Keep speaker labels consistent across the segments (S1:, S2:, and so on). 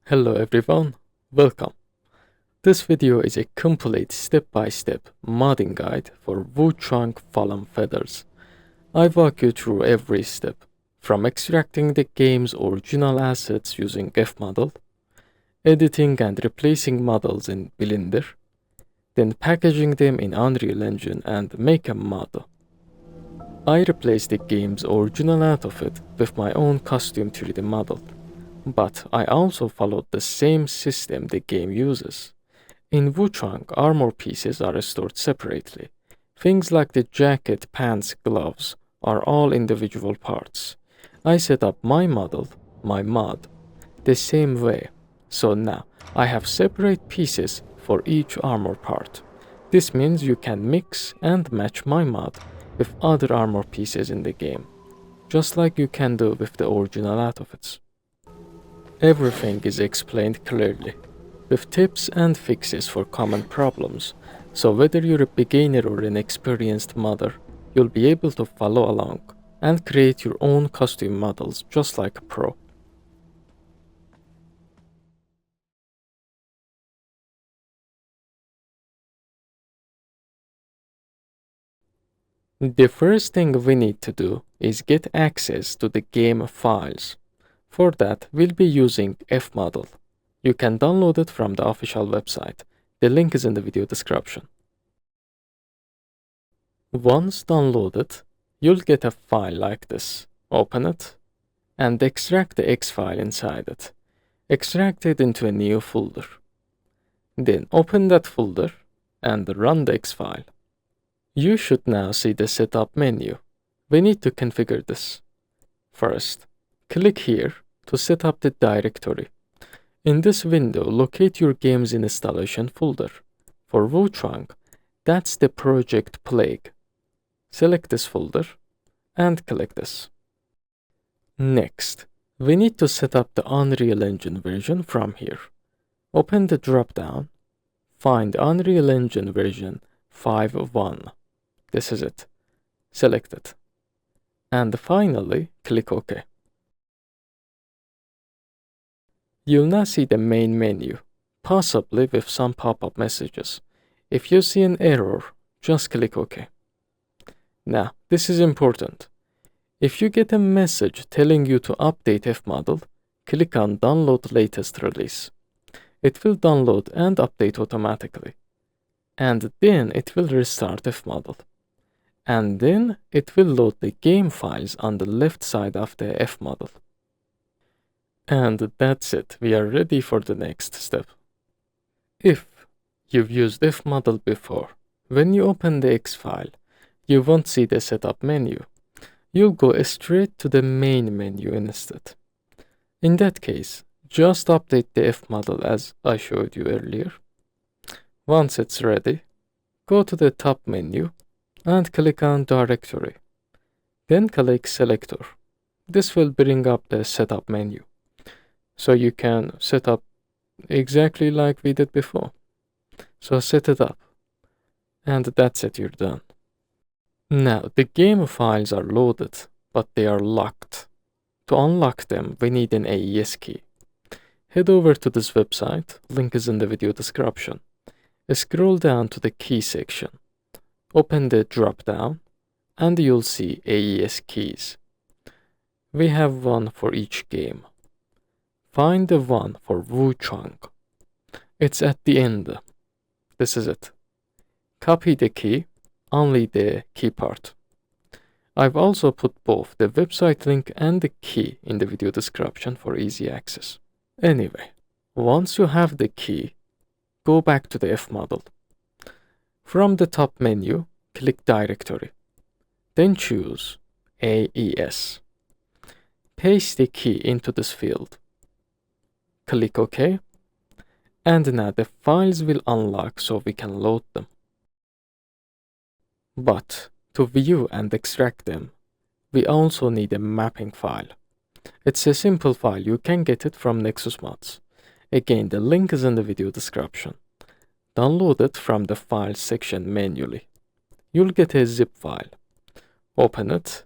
S1: Hello everyone, welcome. This video is a complete step-by-step modding guide for Wuchang Fallen Feathers. I walk you through every step, from extracting the game's original assets using FModel, editing and replacing models in Blender, then packaging them in Unreal Engine and make a mod. I replaced the game's original out of it with my own custom 3D model. But I also followed the same system the game uses. In Wuchang, armor pieces are stored separately. Things like the jacket, pants, gloves are all individual parts. I set up my model, my mod, the same way. So now I have separate pieces for each armor part. This means you can mix and match my mod with other armor pieces in the game, just like you can do with the original outfits. Everything is explained clearly, with tips and fixes for common problems, so whether you're a beginner or an experienced modder, you'll be able to follow along and create your own custom models just like a pro. The first thing we need to do is get access to the game files. For that, we'll be using FModel. You can download it from the official website. The link is in the video description. Once downloaded, you'll get a file like this. Open it and extract the X file inside it. Extract it into a new folder. Then open that folder and run the X file. You should now see the setup menu. We need to configure this. First, click here to set up the directory. In this window, locate your game's installation folder. For Wuchang, that's the Project Plague. Select this folder and click this. Next, we need to set up the Unreal Engine version from here. Open the drop-down, find Unreal Engine version 5.1. This is it. Select it. And finally, click OK. You'll now see the main menu, possibly with some pop-up messages. If you see an error, just click OK. Now, this is important. If you get a message telling you to update FModel, click on Download Latest Release. It will download and update automatically. And then it will restart FModel. And then it will load the game files on the left side of the FModel. And that's it, we are ready for the next step. If you've used FModel before, when you open the X file, you won't see the setup menu. You'll go straight to the main menu instead. In that case, just update the FModel as I showed you earlier. Once it's ready, go to the top menu and click on Directory. Then click Selector. This will bring up the setup menu. So you can set up exactly like we did before. So set it up. And that's it, you're done. Now, the game files are loaded, but they are locked. To unlock them, we need an AES key. Head over to this website, link is in the video description. Scroll down to the key section. Open the drop-down, and you'll see AES keys. We have one for each game. Find the one for Wuchang. It's at the end. This is it. Copy the key, only the key part. I've also put both the website link and the key in the video description for easy access. Anyway, once you have the key, go back to the FModel. From the top menu, click Directory. Then choose AES. Paste the key into this field. Click OK. And now the files will unlock so we can load them. But to view and extract them, we also need a mapping file. It's a simple file, you can get it from Nexus Mods. Again, the link is in the video description. Download it from the Files section manually. You'll get a zip file. Open it,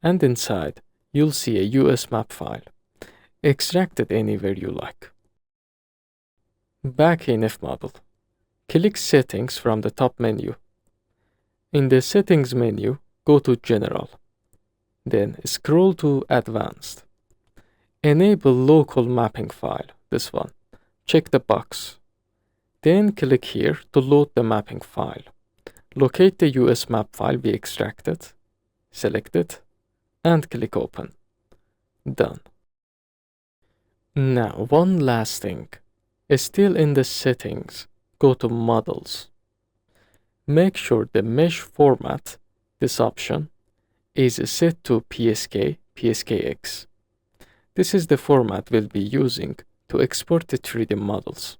S1: and inside, you'll see a US map file. Extract it anywhere you like. Back in FModel, click Settings from the top menu. In the Settings menu, go to General. Then scroll to Advanced. Enable Local Mapping File, this one. Check the box. Then click here to load the mapping file. Locate the US map file we extracted, select it, and click Open. Done. Now, one last thing. Still in the settings, go to Models. Make sure the mesh format, this option, is set to PSK, PSKX. This is the format we'll be using to export the 3D models.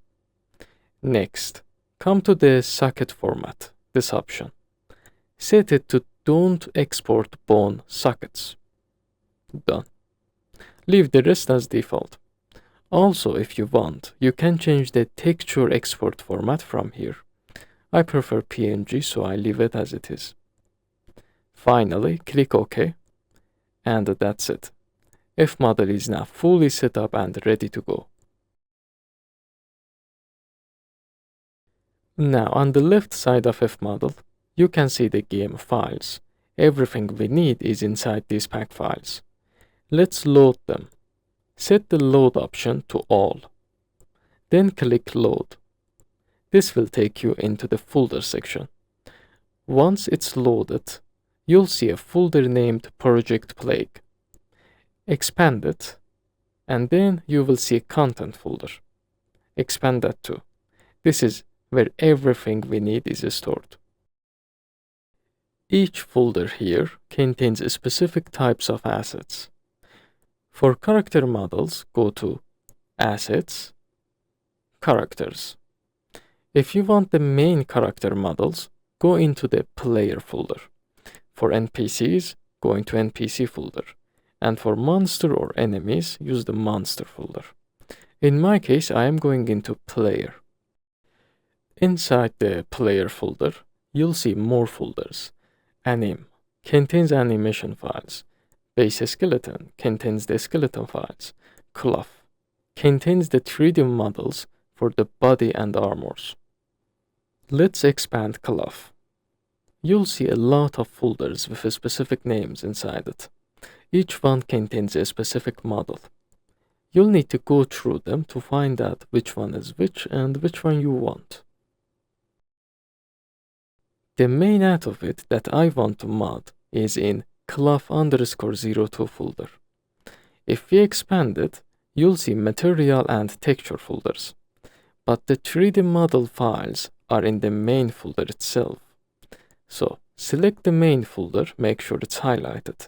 S1: Next, come to the socket format, this option. Set it to Don't Export Bone Sockets. Done. Leave the rest as default. Also, if you want, you can change the texture export format from here. I prefer PNG, so I leave it as it is. Finally, click OK, and that's it. FModel is now fully set up and ready to go. Now, on the left side of FModel, you can see the game files. Everything we need is inside these pack files. Let's load them. Set the load option to all. Then click Load. This will take you into the folder section. Once it's loaded, you'll see a folder named Project Plague. Expand it, and then you will see a content folder. Expand that too. This is where everything we need is stored. Each folder here contains specific types of assets. For character models, go to Assets, Characters. If you want the main character models, go into the Player folder. For NPCs, go into NPC folder. And for monster or enemies, use the Monster folder. In my case, I am going into Player. Inside the Player folder, you'll see more folders. Anim contains animation files. Base skeleton contains the skeleton files. Cloth contains the 3D models for the body and armors. Let's expand Cloth. You'll see a lot of folders with specific names inside it. Each one contains a specific model. You'll need to go through them to find out which one is which and which one you want. The main out of it that I want to mod is in cloth_02 folder. If we expand it, you'll see material and texture folders. But the 3D model files are in the main folder itself. So select the main folder, make sure it's highlighted.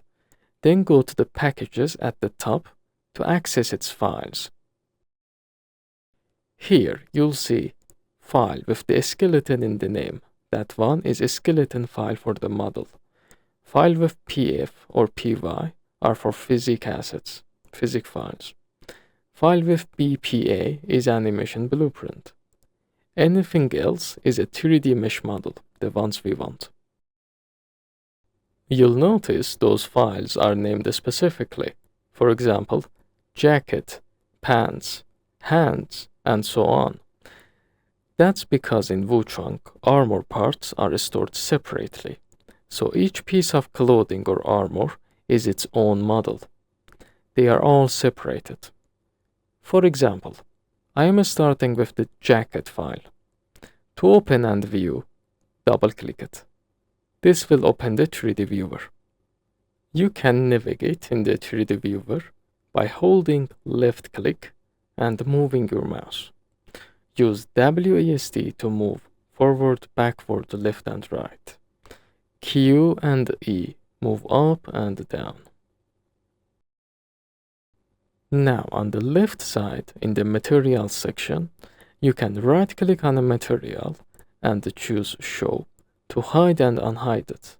S1: Then go to the packages at the top to access its files. Here you'll see file with the skeleton in the name. That one is a skeleton file for the model. File with PF or PY are for physics assets, physics files. File with BPA is animation blueprint. Anything else is a 3D mesh model, the ones we want. You'll notice those files are named specifically. For example, jacket, pants, hands, and so on. That's because in Wuchang, armor parts are stored separately. So each piece of clothing or armor is its own model. They are all separated. For example, I am starting with the jacket file. To open and view, double-click it. This will open the 3D viewer. You can navigate in the 3D viewer by holding left-click and moving your mouse. Use WASD to move forward, backward, left, and right. Q and E move up and down. Now, on the left side, in the Materials section, you can right-click on a material and choose Show to hide and unhide it.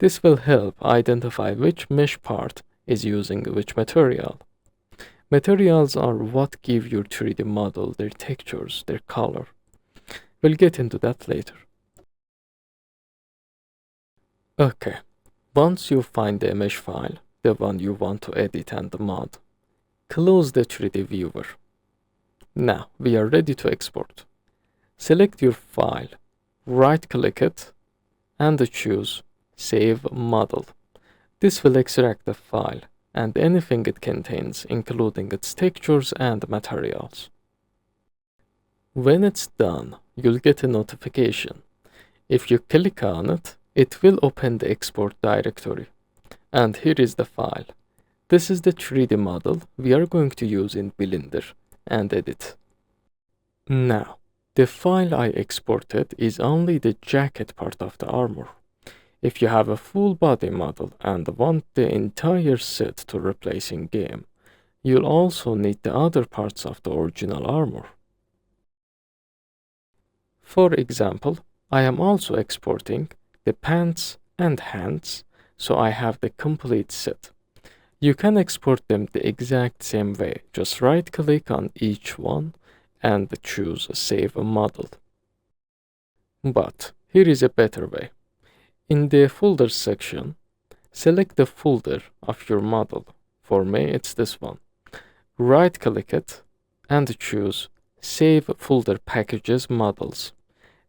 S1: This will help identify which mesh part is using which material. Materials are what give your 3D model their textures, their color. We'll get into that later. Okay, once you find the mesh file, the one you want to edit and mod, close the 3D viewer. Now we are ready to export. Select your file, right-click it, and choose Save Model. This will extract the file and anything it contains, including its textures and materials. When it's done, you'll get a notification. If you click on it, it will open the export directory. And here is the file. This is the 3D model we are going to use in Blender and edit. Now, the file I exported is only the jacket part of the armor. If you have a full body model and want the entire set to replace in game, you'll also need the other parts of the original armor. For example, I am also exporting the pants and hands, so I have the complete set. You can export them the exact same way, just right-click on each one and choose Save Model. But here is a better way. In the Folders section, select the folder of your model. For me, it's this one. Right-click it and choose Save Folder Packages Models.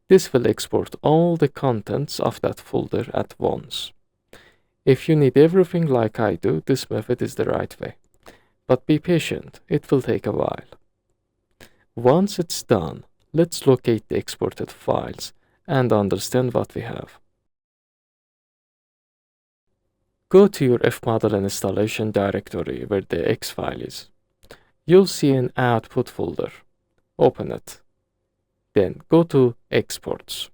S1: This will export all the contents of that folder at once. If you need everything like I do, this method is the right way. But be patient, it will take a while. Once it's done, let's locate the exported files and understand what we have. Go to your FModel installation directory where the X file is. You'll see an output folder. Open it. Then go to Exports.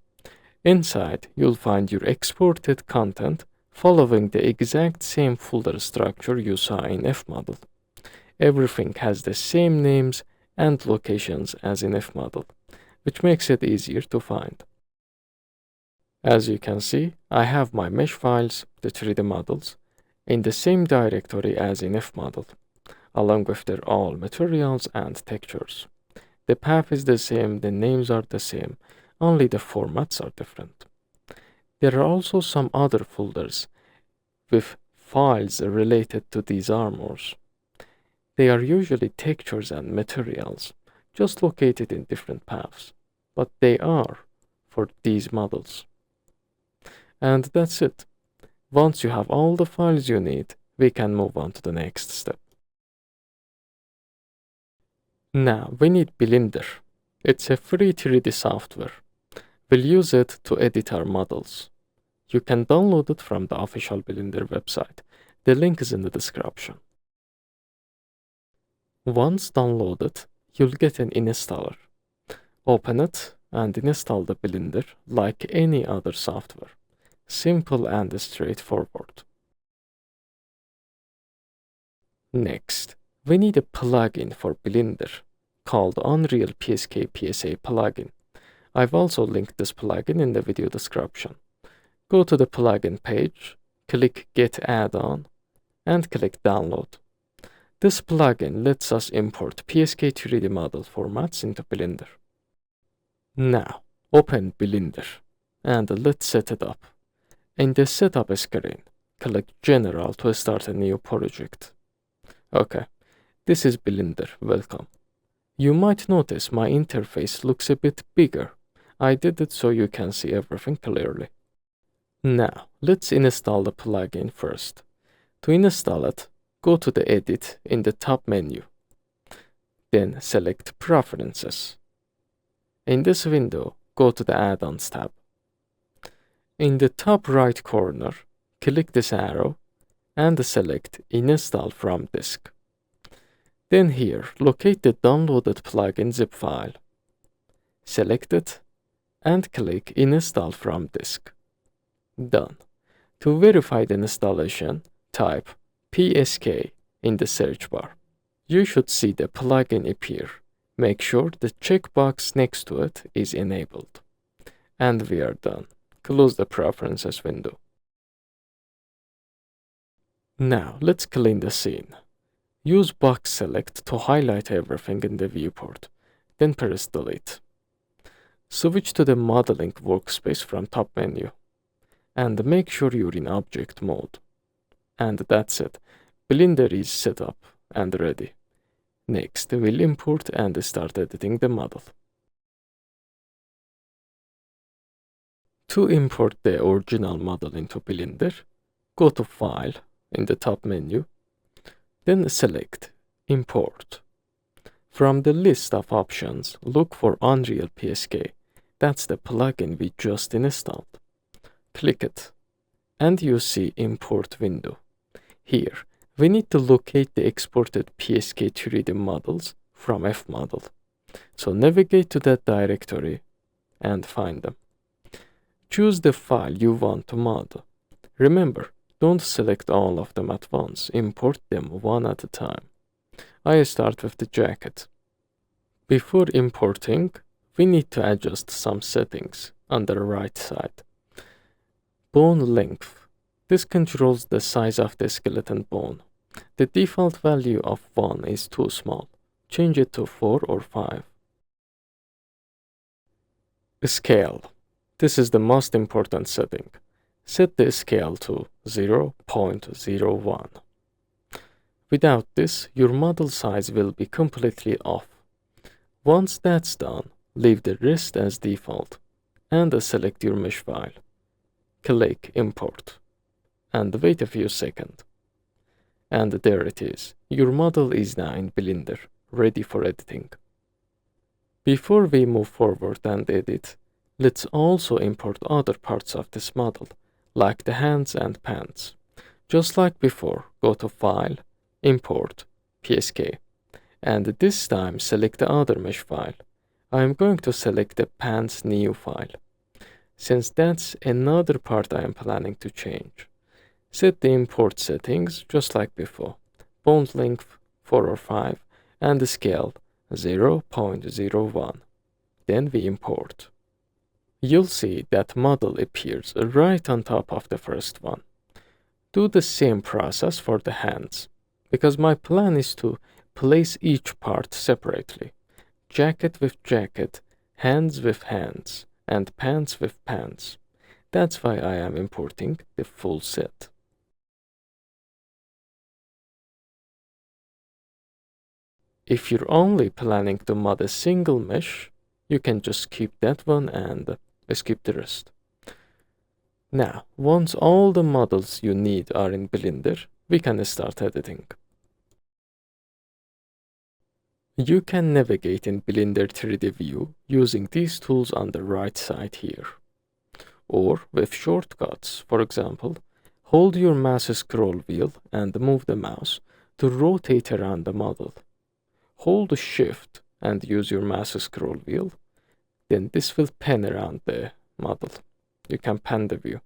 S1: Inside, you'll find your exported content following the exact same folder structure you saw in FModel. Everything has the same names and locations as in FModel, which makes it easier to find. As you can see, I have my mesh files, the 3D models, in the same directory as in FModel, along with their all materials and textures. The path is the same, the names are the same, only the formats are different. There are also some other folders with files related to these armors. They are usually textures and materials, just located in different paths, but they are for these models. And that's it. Once you have all the files you need, we can move on to the next step. Now we need Blender. It's a free 3D software. We'll use it to edit our models. You can download it from the official Blender website. The link is in the description. Once downloaded, you'll get an installer. Open it and install the Blender like any other software. Simple and straightforward. Next, we need a plugin for Blender called Unreal PSK PSA plugin. I've also linked this plugin in the video description. Go to the plugin page, click Get Add-on, and click Download. This plugin lets us import PSK 3D model formats into Blender. Now, open Blender, and let's set it up. In the Setup screen, click General to start a new project. Okay, this is Blender, welcome. You might notice my interface looks a bit bigger. I did it so you can see everything clearly. Now, let's install the plugin first. To install it, go to the Edit in the top menu. Then select Preferences. In this window, go to the Add-ons tab. In the top right corner, click this arrow and select Install from Disk. Then here, locate the downloaded plugin zip file. Select it and click Install from Disk. Done. To verify the installation, type PSK in the search bar. You should see the plugin appear. Make sure the checkbox next to it is enabled. And we are done. Close the Preferences window. Now, let's clean the scene. Use Box Select to highlight everything in the viewport, then press Delete. Switch to the Modeling workspace from top menu, and make sure you're in Object mode. And that's it. Blender is set up and ready. Next, we'll import and start editing the model. To import the original model into Blender, go to File in the top menu, then select Import. From the list of options, look for Unreal PSK. That's the plugin we just installed. Click it, and you see Import window. Here, we need to locate the exported PSK 3D models from FModel. So navigate to that directory and find them. Choose the file you want to model. Remember, don't select all of them at once, import them one at a time. I start with the jacket. Before importing, we need to adjust some settings on the right side. Bone length. This controls the size of the skeleton bone. The default value of 1 is too small. Change it to 4 or 5. Scale. This is the most important setting. Set the scale to 0.01. Without this, your model size will be completely off. Once that's done, leave the rest as default and select your mesh file. Click Import and wait a few seconds. And there it is. Your model is now in Blender, ready for editing. Before we move forward and edit, let's also import other parts of this model, like the hands and pants. Just like before, go to File, Import, PSK, and this time select the other mesh file. I am going to select the pants new file, since that's another part I am planning to change. Set the import settings just like before. Bone length 4 or 5 and the scale 0.01. Then we import. You'll see that model appears right on top of the first one. Do the same process for the hands, because my plan is to place each part separately. Jacket with jacket, hands with hands, and pants with pants. That's why I am importing the full set. If you're only planning to mod a single mesh, you can just skip that one and skip the rest. Now, once all the models you need are in Blender, we can start editing. You can navigate in Blender 3D view using these tools on the right side here. Or with shortcuts, for example, hold your mouse scroll wheel and move the mouse to rotate around the model. Hold Shift and use your mouse scroll wheel, then this will pan around the model. You can pan the view.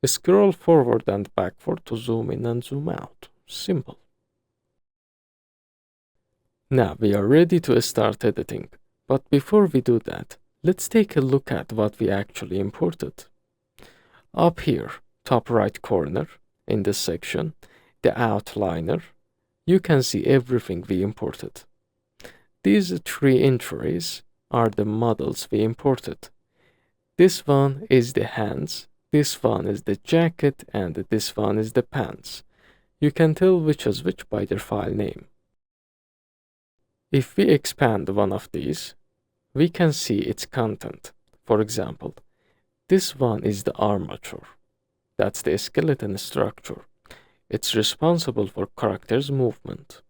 S1: Scroll forward and backward to zoom in and zoom out. Simple. Now we are ready to start editing, but before we do that, let's take a look at what we actually imported. Up here, top right corner, in this section, the outliner, you can see everything we imported. These 3 entries are the models we imported. This one is the hands, this one is the jacket, and this one is the pants. You can tell which is which by their file name. If we expand one of these, we can see its content. For example, this one is the armature. That's the skeleton structure. It's responsible for character's movement.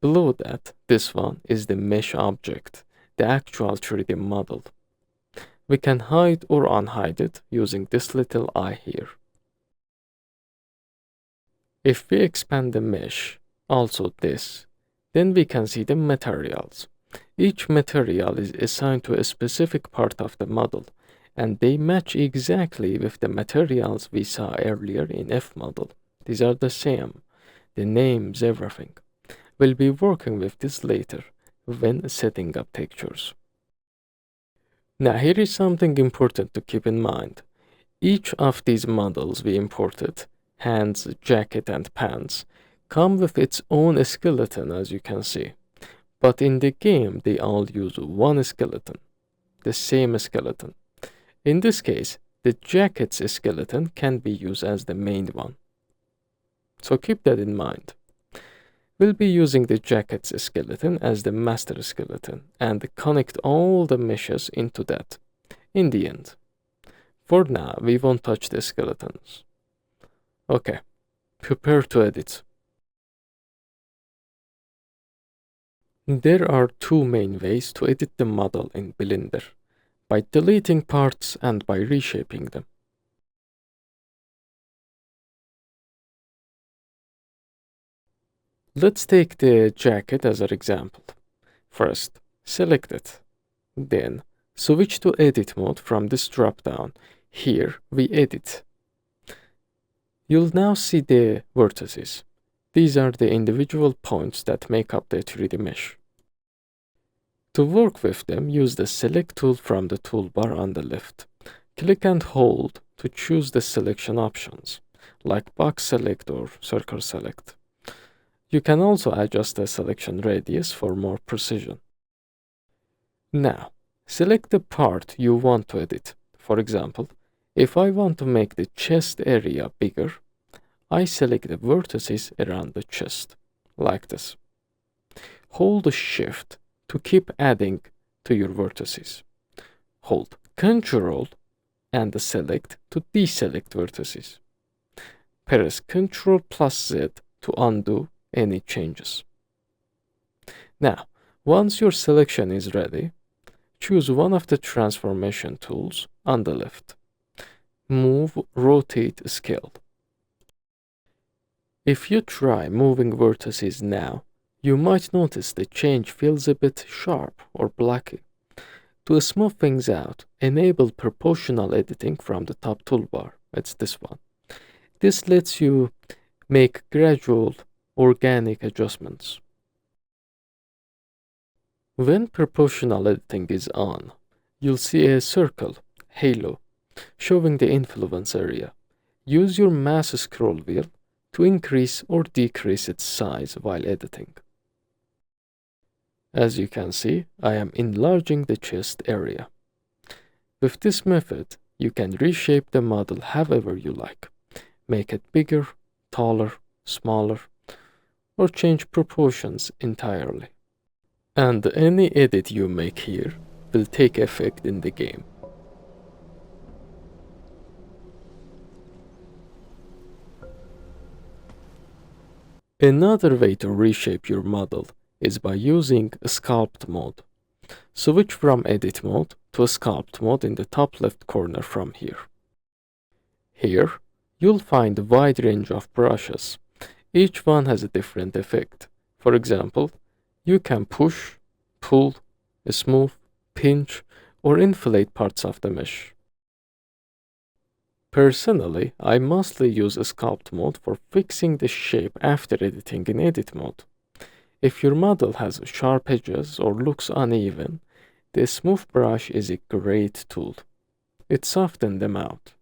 S1: Below that, this one is the mesh object, the actual 3D model. We can hide or unhide it using this little eye here. If we expand the mesh, also this, then we can see the materials. Each material is assigned to a specific part of the model, and they match exactly with the materials we saw earlier in FModel. These are the same, the names, everything. We'll be working with this later when setting up textures. Now here is something important to keep in mind. Each of these models we imported, hands, jacket, and pants, come with its own skeleton, as you can see. But in the game, they all use one skeleton, the same skeleton. In this case, the jacket's skeleton can be used as the main one. So keep that in mind. We'll be using the jacket's skeleton as the master skeleton and connect all the meshes into that in the end. For now, we won't touch the skeletons. Okay, prepare to edit. There are two main ways to edit the model in Blender, by deleting parts and by reshaping them. Let's take the jacket as an example. First, select it. Then, switch to edit mode from this drop-down. Here, we edit. You'll now see the vertices. These are the individual points that make up the 3D mesh. To work with them, use the Select tool from the toolbar on the left. Click and hold to choose the selection options, like Box Select or Circle Select. You can also adjust the selection radius for more precision. Now, select the part you want to edit. For example, if I want to make the chest area bigger, I select the vertices around the chest, like this. Hold Shift to keep adding to your vertices. Hold Ctrl and select to deselect vertices. Press Ctrl plus Z to undo any changes. Now, once your selection is ready, choose one of the transformation tools on the left. Move, Rotate, Scale. If you try moving vertices now, you might notice the change feels a bit sharp or blocky. To smooth things out, enable proportional editing from the top toolbar. It's this one. This lets you make gradual, organic adjustments. When proportional editing is on, you'll see a circle, halo, showing the influence area. Use your mouse scroll wheel to increase or decrease its size while editing. As you can see, I am enlarging the chest area. With this method, you can reshape the model however you like. Make it bigger, taller, smaller, or change proportions entirely. And any edit you make here will take effect in the game. Another way to reshape your model is by using Sculpt mode. Switch from Edit mode to Sculpt mode in the top left corner from here. Here, you'll find a wide range of brushes. Each one has a different effect. For example, you can push, pull, smooth, pinch, or inflate parts of the mesh. Personally, I mostly use Sculpt mode for fixing the shape after editing in Edit mode. If your model has sharp edges or looks uneven, the Smooth brush is a great tool. It softens them out.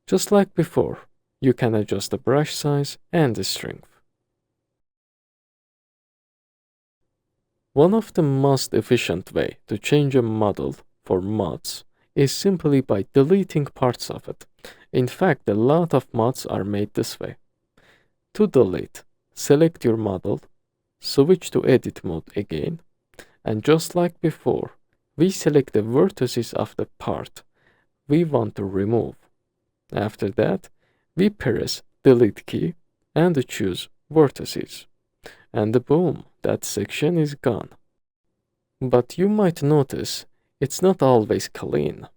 S1: Just like before, you can adjust the brush size and the strength. One of the most efficient way to change a model for mods is simply by deleting parts of it. In fact, a lot of mods are made this way. To delete, select your model, switch to Edit mode again, and just like before, we select the vertices of the part we want to remove. After that, we press Delete key and choose Vertices. And boom, that section is gone. But you might notice it's not always clean,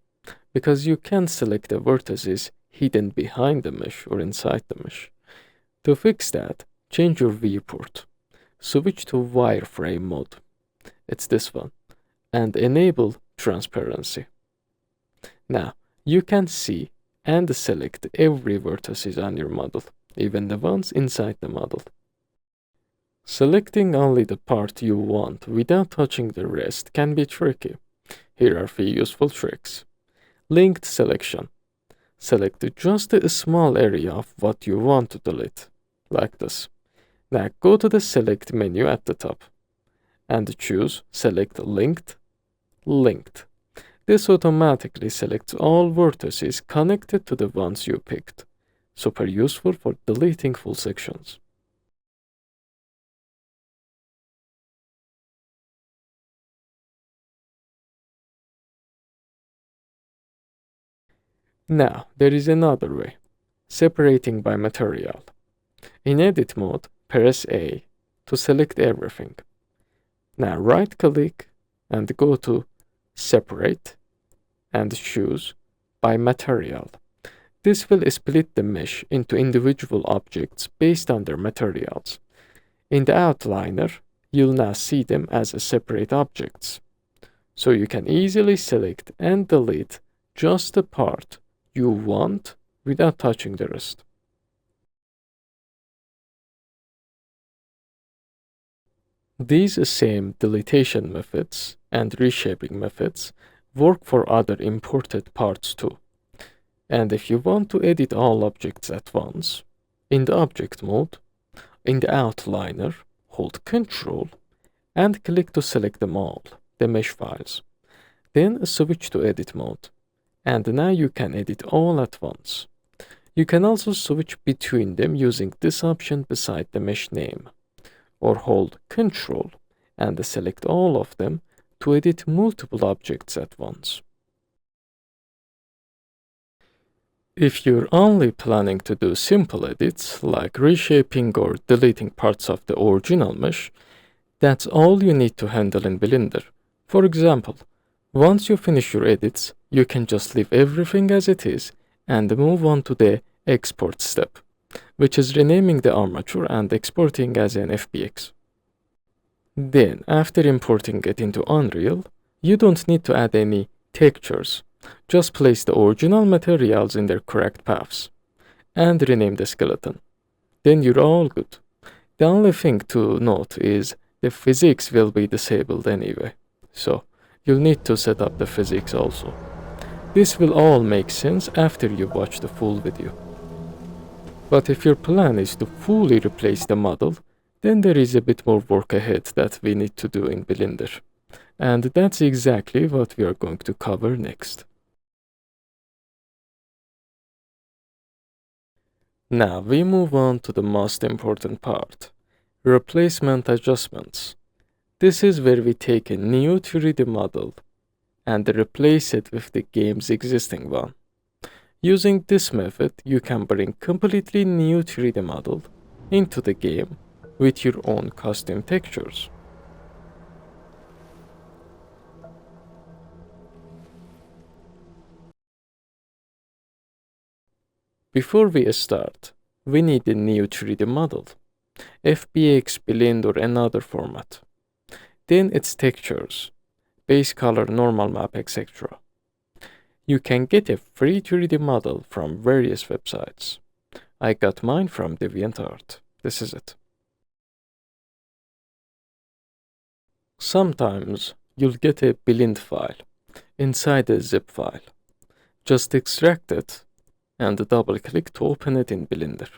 S1: because you can select the vertices hidden behind the mesh or inside the mesh. To fix that, change your viewport. Switch to wireframe mode. It's this one. And enable transparency. Now, you can see and select every vertices on your model, even the ones inside the model. Selecting only the part you want without touching the rest can be tricky. Here are a few useful tricks. Linked selection. Select just a small area of what you want to delete, like this. Now go to the Select menu at the top and choose Select Linked, Linked. This automatically selects all vertices connected to the ones you picked. Super useful for deleting full sections. Now, there is another way, separating by material. In edit mode, press A to select everything. Now right click and go to separate and choose by material. This will split the mesh into individual objects based on their materials. In the outliner, you'll now see them as separate objects. So you can easily select and delete just the part you want without touching the rest. These same deletion methods and reshaping methods work for other imported parts too. And if you want to edit all objects at once, in the object mode, in the outliner, hold Ctrl and click to select them all, the mesh files. Then switch to edit mode, and now you can edit all at once. You can also switch between them using this option beside the mesh name, or hold Ctrl and select all of them to edit multiple objects at once. If you're only planning to do simple edits like reshaping or deleting parts of the original mesh, that's all you need to handle in Blender. For example, once you finish your edits, you can just leave everything as it is and move on to the export step, which is renaming the armature and exporting as an FBX. Then, after importing it into Unreal, you don't need to add any textures. Just place the original materials in their correct paths and rename the skeleton. Then you're all good. The only thing to note is the physics will be disabled anyway, so you'll need to set up the physics also. This will all make sense after you watch the full video. But if your plan is to fully replace the model, then there is a bit more work ahead that we need to do in Blender. And that's exactly what we are going to cover next. Now we move on to the most important part, replacement adjustments. This is where we take a new 3D model and replace it with the game's existing one. Using this method, you can bring completely new 3D model into the game with your own custom textures. Before we start, we need a new 3D model, FBX, Blend or another format. Then its textures, base color, normal map, etc. You can get a free 3D model from various websites. I got mine from DeviantArt. This is it. Sometimes you'll get a Blend file inside a zip file. Just extract it and double click to open it in Blender.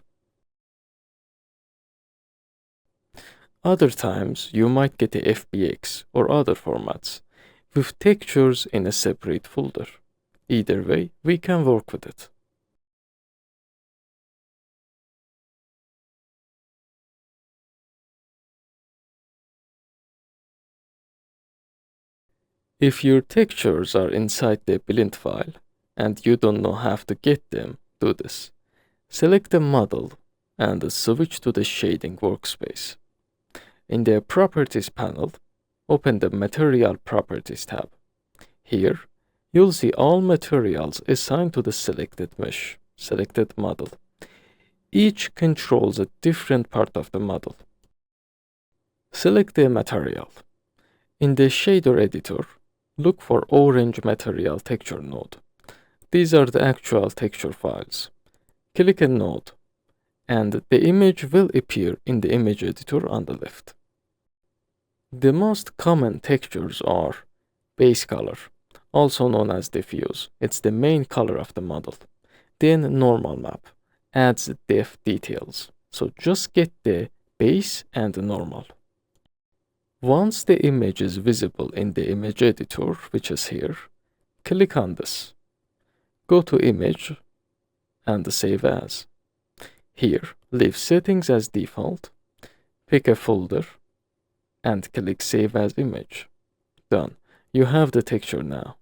S1: Other times you might get a FBX or other formats with textures in a separate folder. Either way, we can work with it. If your textures are inside the Blend file and you don't know how to get them, do this. Select the model and switch to the shading workspace. In the Properties panel, open the Material Properties tab. Here, you'll see all materials assigned to the selected mesh, selected model. Each controls a different part of the model. Select the material. In the shader editor, look for orange material texture node. These are the actual texture files. Click a node, and the image will appear in the image editor on the left. The most common textures are base color, also known as diffuse. It's the main color of the model. Then normal map adds depth details. So just get the base and normal. Once the image is visible in the image editor, which is here, click on this. Go to Image and Save As. Here, leave settings as default, pick a folder, and click Save As Image. Done. You have the texture now.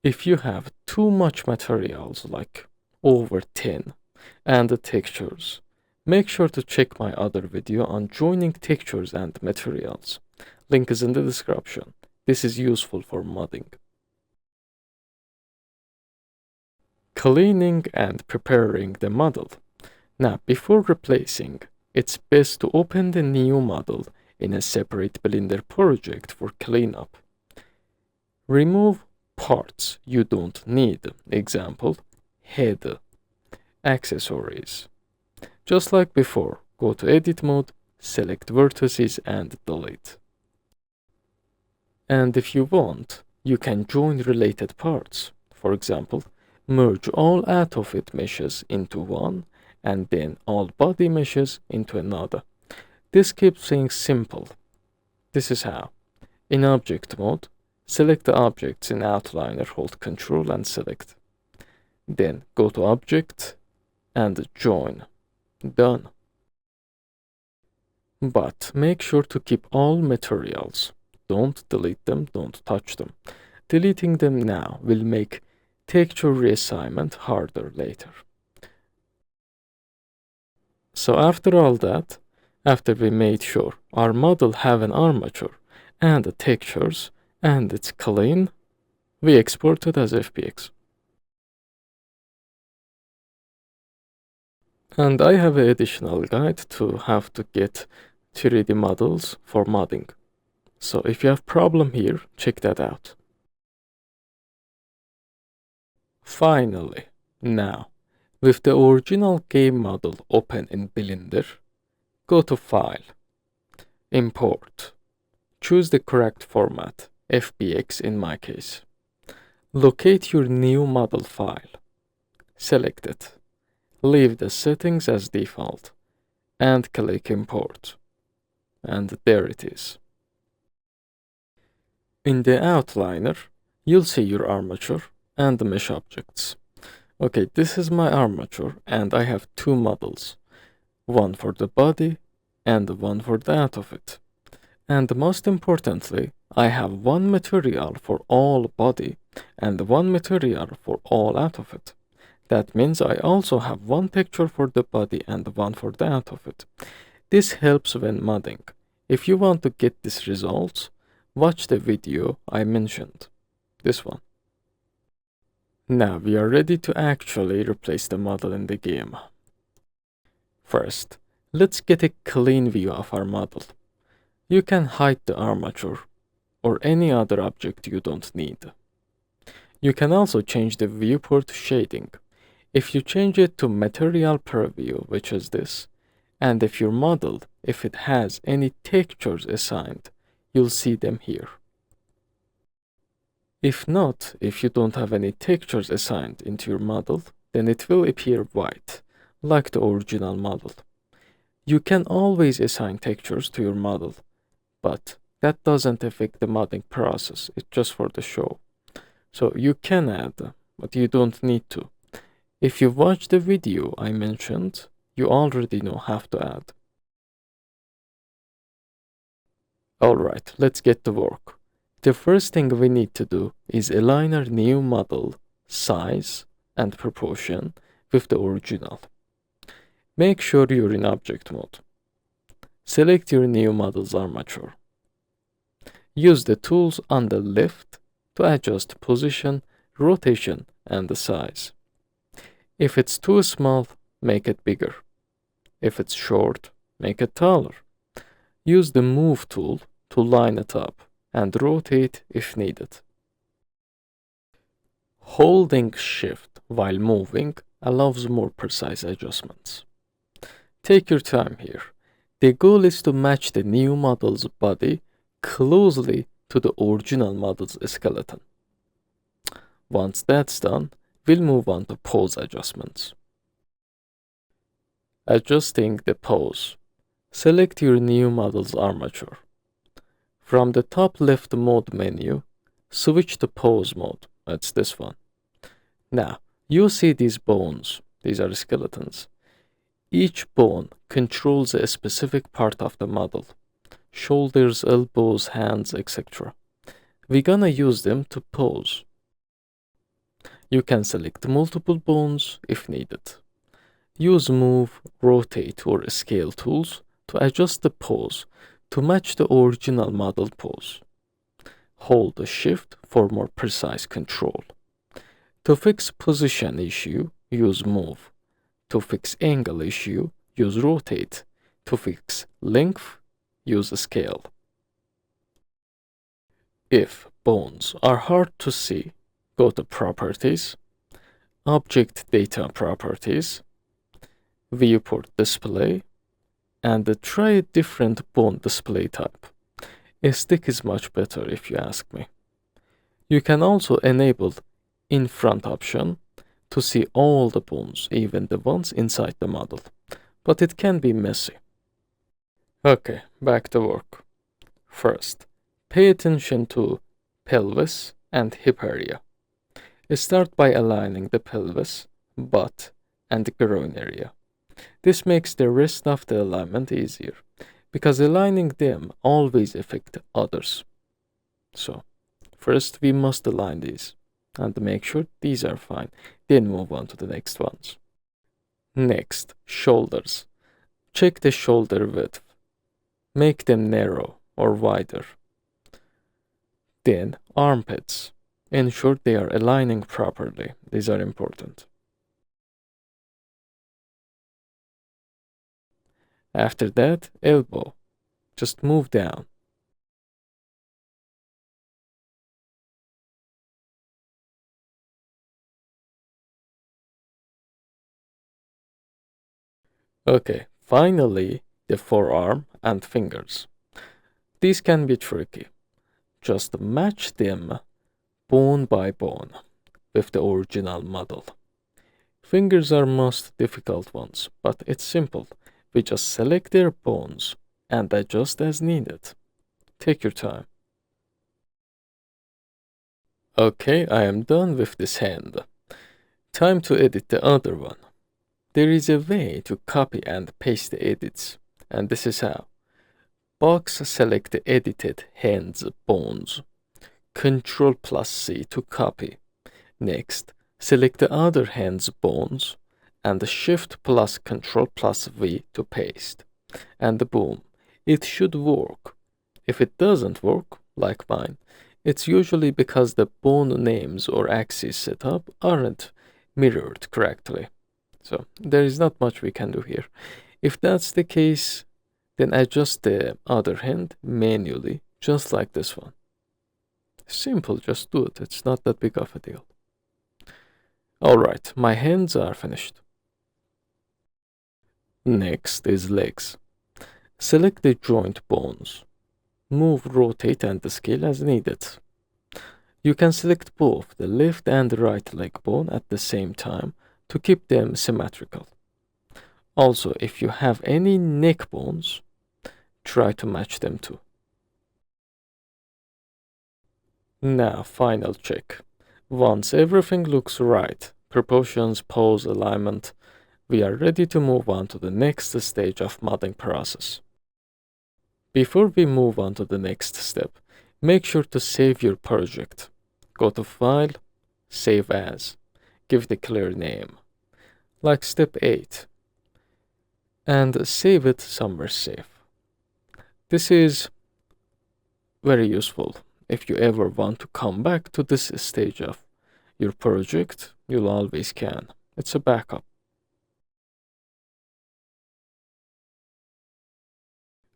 S1: If you have too much materials, like over 10, and the textures, make sure to check my other video on joining textures and materials. Link is in the description. This is useful for modding. Cleaning and preparing the model. Now, before replacing, it's best to open the new model in a separate Blender project for cleanup. Remove parts you don't need. Example, head, accessories. Just like before, go to edit mode, select vertices and delete. And if you want, you can join related parts. For example, merge all out of it meshes into one and then all body meshes into another. This keeps things simple. This is how. In object mode, select the objects in outliner, hold Ctrl and select. Then go to object and join. Done. But make sure to keep all materials. Don't delete them, don't touch them. Deleting them now will make texture reassignment harder later. So after all that, after we made sure our model have an armature and the textures and it's clean, we export it as FBX. And I have an additional guide to how to get 3D models for modding. So if you have problem here, check that out. Finally, now, with the original game model open in Blender, go to File, Import. Choose the correct format, FBX in my case. Locate your new model file. Select it. Leave the settings as default. And click Import. And there it is. In the outliner, you'll see your armature and the mesh objects. Okay, this is my armature and I have two models. One for the body and one for the out of it. And most importantly, I have one material for all body and one material for all out of it. That means I also have one texture for the body and one for the out of it. This helps when modding. If you want to get these results, watch the video I mentioned. This one. Now we are ready to actually replace the model in the game. First, let's get a clean view of our model. You can hide the armature or any other object you don't need. You can also change the viewport shading. If you change it to material preview, which is this, and if your model, if it has any textures assigned, you'll see them here. If not, if you don't have any textures assigned into your model, then it will appear white, like the original model. You can always assign textures to your model, but that doesn't affect the modding process, it's just for the show. So you can add, but you don't need to. If you watch the video I mentioned, you already know how to add. Alright, let's get to work. The first thing we need to do is align our new model, size, and proportion with the original. Make sure you're in object mode. Select your new model's armature. Use the tools on the left to adjust position, rotation, and the size. If it's too small, make it bigger. If it's short, make it taller. Use the Move tool to line it up and rotate if needed. Holding Shift while moving allows more precise adjustments. Take your time here. The goal is to match the new model's body closely to the original model's skeleton. Once that's done, we'll move on to pose adjustments. Adjusting the pose. Select your new model's armature. From the top left mode menu, switch to pose mode. That's this one. Now, you see these bones. These are skeletons. Each bone controls a specific part of the model. Shoulders, elbows, hands, etc. We're gonna use them to pose. You can select multiple bones if needed. Use move, rotate, or scale tools to adjust the pose to match the original model pose. Hold the shift for more precise control. To fix position issue, use move. To fix angle issue, use rotate. To fix length, use scale. If bones are hard to see, go to Properties, Object Data Properties, Viewport Display, and try a different bone display type. A stick is much better if you ask me. You can also enable in front option to see all the bones, even the ones inside the model, but it can be messy. Okay, back to work. First, pay attention to pelvis and hip area. Start by aligning the pelvis, butt, and groin area. This makes the rest of the alignment easier, because aligning them always affects others. So, first we must align these, and make sure these are fine, then move on to the next ones. Next, shoulders. Check the shoulder width. Make them narrow or wider. Then, armpits. Ensure they are aligning properly. These are important. After that, elbow. Just move down. Okay, finally, the forearm and fingers. These can be tricky. Just match them bone by bone with the original model. Fingers are most difficult ones, but it's simple. We just select their bones and adjust as needed. Take your time. Okay, I am done with this hand. Time to edit the other one. There is a way to copy and paste the edits, and this is how. Box select the edited hands bones. Ctrl plus C to copy. Next, select the other hand's bones and Shift plus Ctrl plus V to paste. And boom, it should work. If it doesn't work, like mine, it's usually because the bone names or axis setup aren't mirrored correctly. So there is not much we can do here. If that's the case, then adjust the other hand manually, just like this one. Simple, just do it. It's not that big of a deal. Alright, my hands are finished. Next is legs. Select the joint bones. Move, rotate, and scale as needed. You can select both the left and right leg bone at the same time to keep them symmetrical. Also, if you have any neck bones, try to match them too. Now, final check. Once everything looks right, proportions, pose, alignment, we are ready to move on to the next stage of modding process. Before we move on to the next step, make sure to save your project. Go to File, Save As, give the clear name, like step 8, and save it somewhere safe. This is very useful. If you ever want to come back to this stage of your project, you'll always can. It's a backup.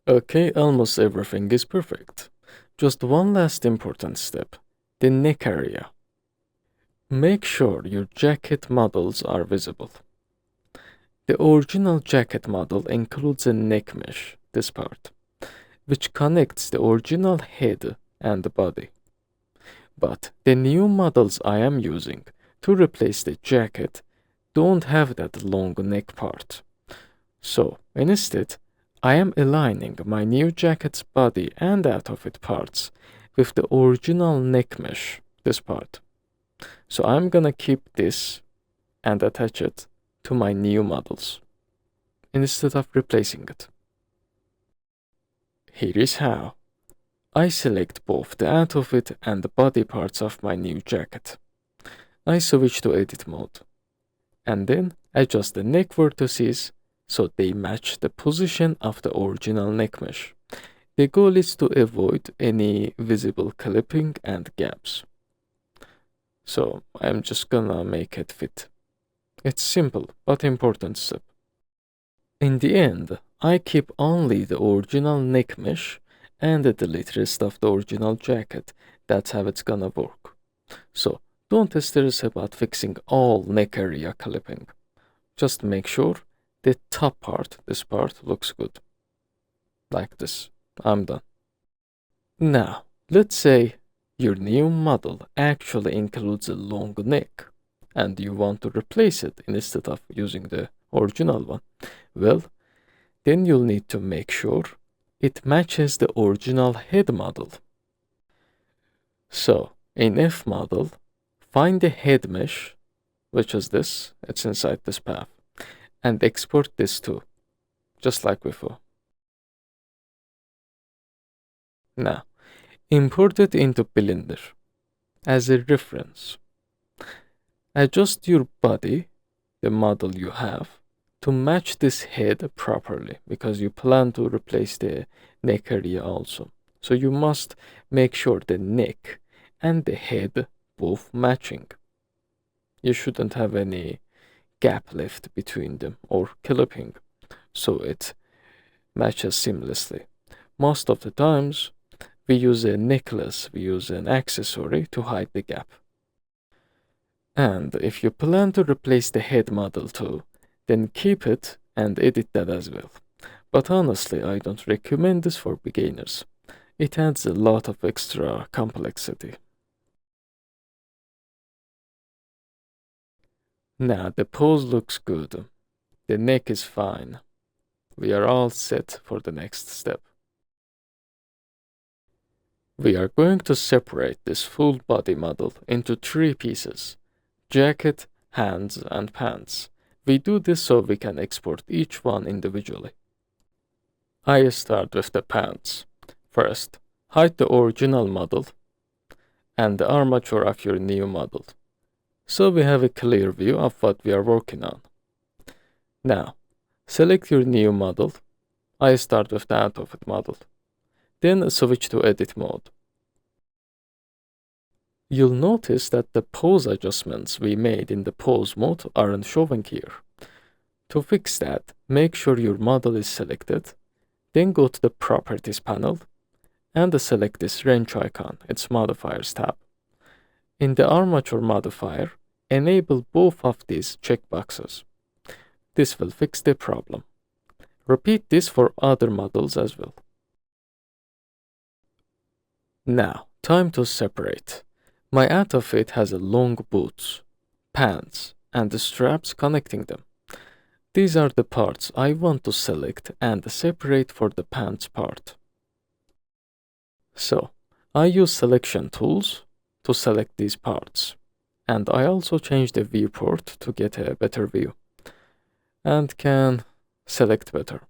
S1: Okay, almost everything is perfect. Just one last important step, the neck area. Make sure your jacket models are visible. The original jacket model includes a neck mesh, this part, which connects the original head and the body. But the new models I am using to replace the jacket don't have that long neck part. So, instead, I am aligning my new jacket's body and out of it parts with the original neck mesh, this part. So I'm gonna keep this and attach it to my new models instead of replacing it. Here is how. I select both the out of it and the body parts of my new jacket. I switch to edit mode and then adjust the neck vertices so they match the position of the original neck mesh. The goal is to avoid any visible clipping and gaps. So I'm just gonna make it fit. It's simple but important step. In the end, I keep only the original neck mesh and delete rest of the original jacket. That's how it's gonna work. So don't stress about fixing all neck area clipping. Just make sure the top part, this part, looks good. Like this. I'm done. Now, let's say your new model actually includes a long neck and you want to replace it instead of using the original one. Well, then you'll need to make sure it matches the original head model. So, in FModel, find the head mesh, which is this, it's inside this path, and export this too, just like before. Now, import it into Blender as a reference. Adjust your body, the model you have, to match this head properly because you plan to replace the neck area also. So you must make sure the neck and the head both matching. You shouldn't have any gap left between them or clipping, so it matches seamlessly. Most of the times, we use a necklace, we use an accessory to hide the gap. And if you plan to replace the head model too, then keep it and edit that as well. But honestly, I don't recommend this for beginners. It adds a lot of extra complexity. Now the pose looks good. The neck is fine. We are all set for the next step. We are going to separate this full body model into 3 pieces: jacket, hands, and pants. We do this so we can export each one individually. I start with the pants. First, hide the original model and the armature of your new model, so we have a clear view of what we are working on. Now, select your new model. I start with the out of it model. Then switch to edit mode. You'll notice that the pose adjustments we made in the pose mode aren't showing here. To fix that, make sure your model is selected, then go to the Properties panel and select this wrench icon, its Modifiers tab. In the Armature modifier, enable both of these checkboxes. This will fix the problem. Repeat this for other models as well. Now, time to separate. My outfit has a long boots, pants, and the straps connecting them. These are the parts I want to select and separate for the pants part. So, I use selection tools to select these parts, and I also change the viewport to get a better view, and can select better.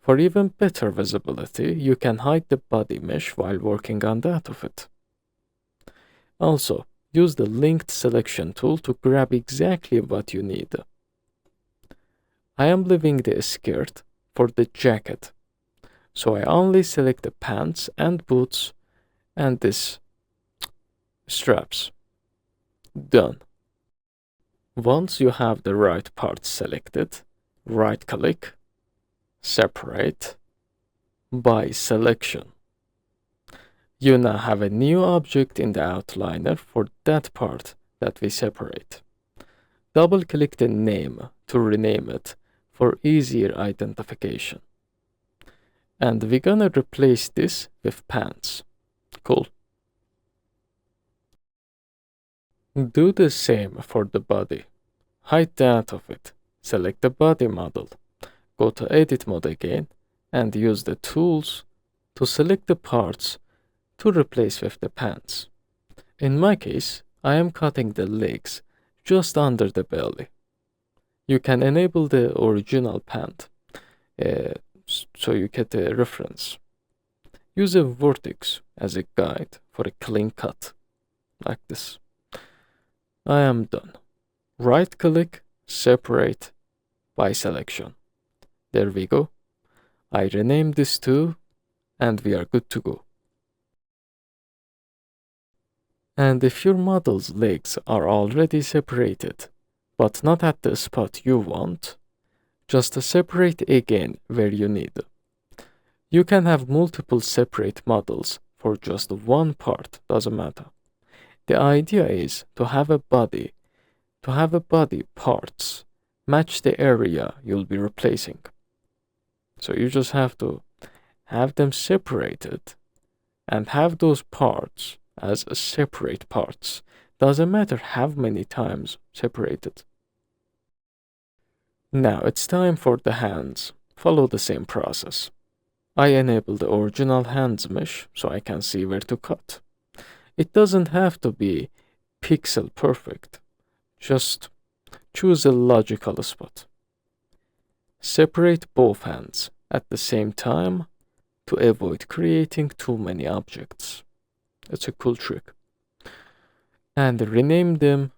S1: For even better visibility, you can hide the body mesh while working on the outfit. Also, use the linked selection tool to grab exactly what you need. I am leaving the skirt for the jacket, so I only select the pants and boots and this straps. Done. Once you have the right part selected, right-click, separate, by selection. You now have a new object in the outliner for that part that we separate. Double-click the name to rename it for easier identification. And we're gonna replace this with pants. Cool. Do the same for the body. Hide the out of it. Select the body model. Go to edit mode again and use the tools to select the parts to replace with the pants. In my case, I am cutting the legs just under the belly. You can enable the original pant so you get a reference. Use a vertex as a guide for a clean cut, like this. I am done. Right-click, separate by selection. There we go. I rename this too, and we are good to go. And if your model's legs are already separated, but not at the spot you want, just separate again where you need. You can have multiple separate models for just one part, doesn't matter. The idea is to have a body parts match the area you'll be replacing. So you just have to have them separated and have those parts as separate parts. Doesn't matter how many times separated. Now it's time for the hands. Follow the same process. I enable the original hands mesh so I can see where to cut. It doesn't have to be pixel perfect. Just choose a logical spot. Separate both hands at the same time to avoid creating too many objects. It's a cool trick. And rename them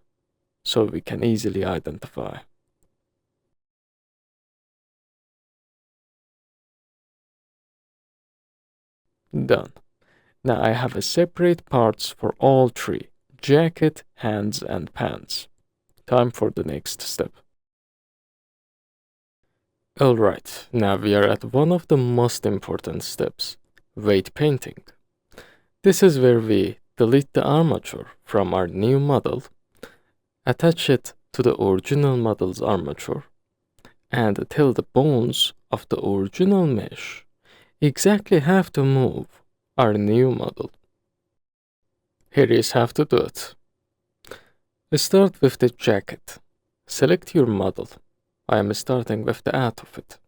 S1: so we can easily identify. Done. Now I have a separate parts for all three: jacket, hands, and pants. Time for the next step. Alright, now we are at one of the most important steps, weight painting. This is where we delete the armature from our new model, attach it to the original model's armature, and tell the bones of the original mesh exactly how to move our new model. Here is how to do it. Start with the jacket. Select your model. I am starting with the out of it.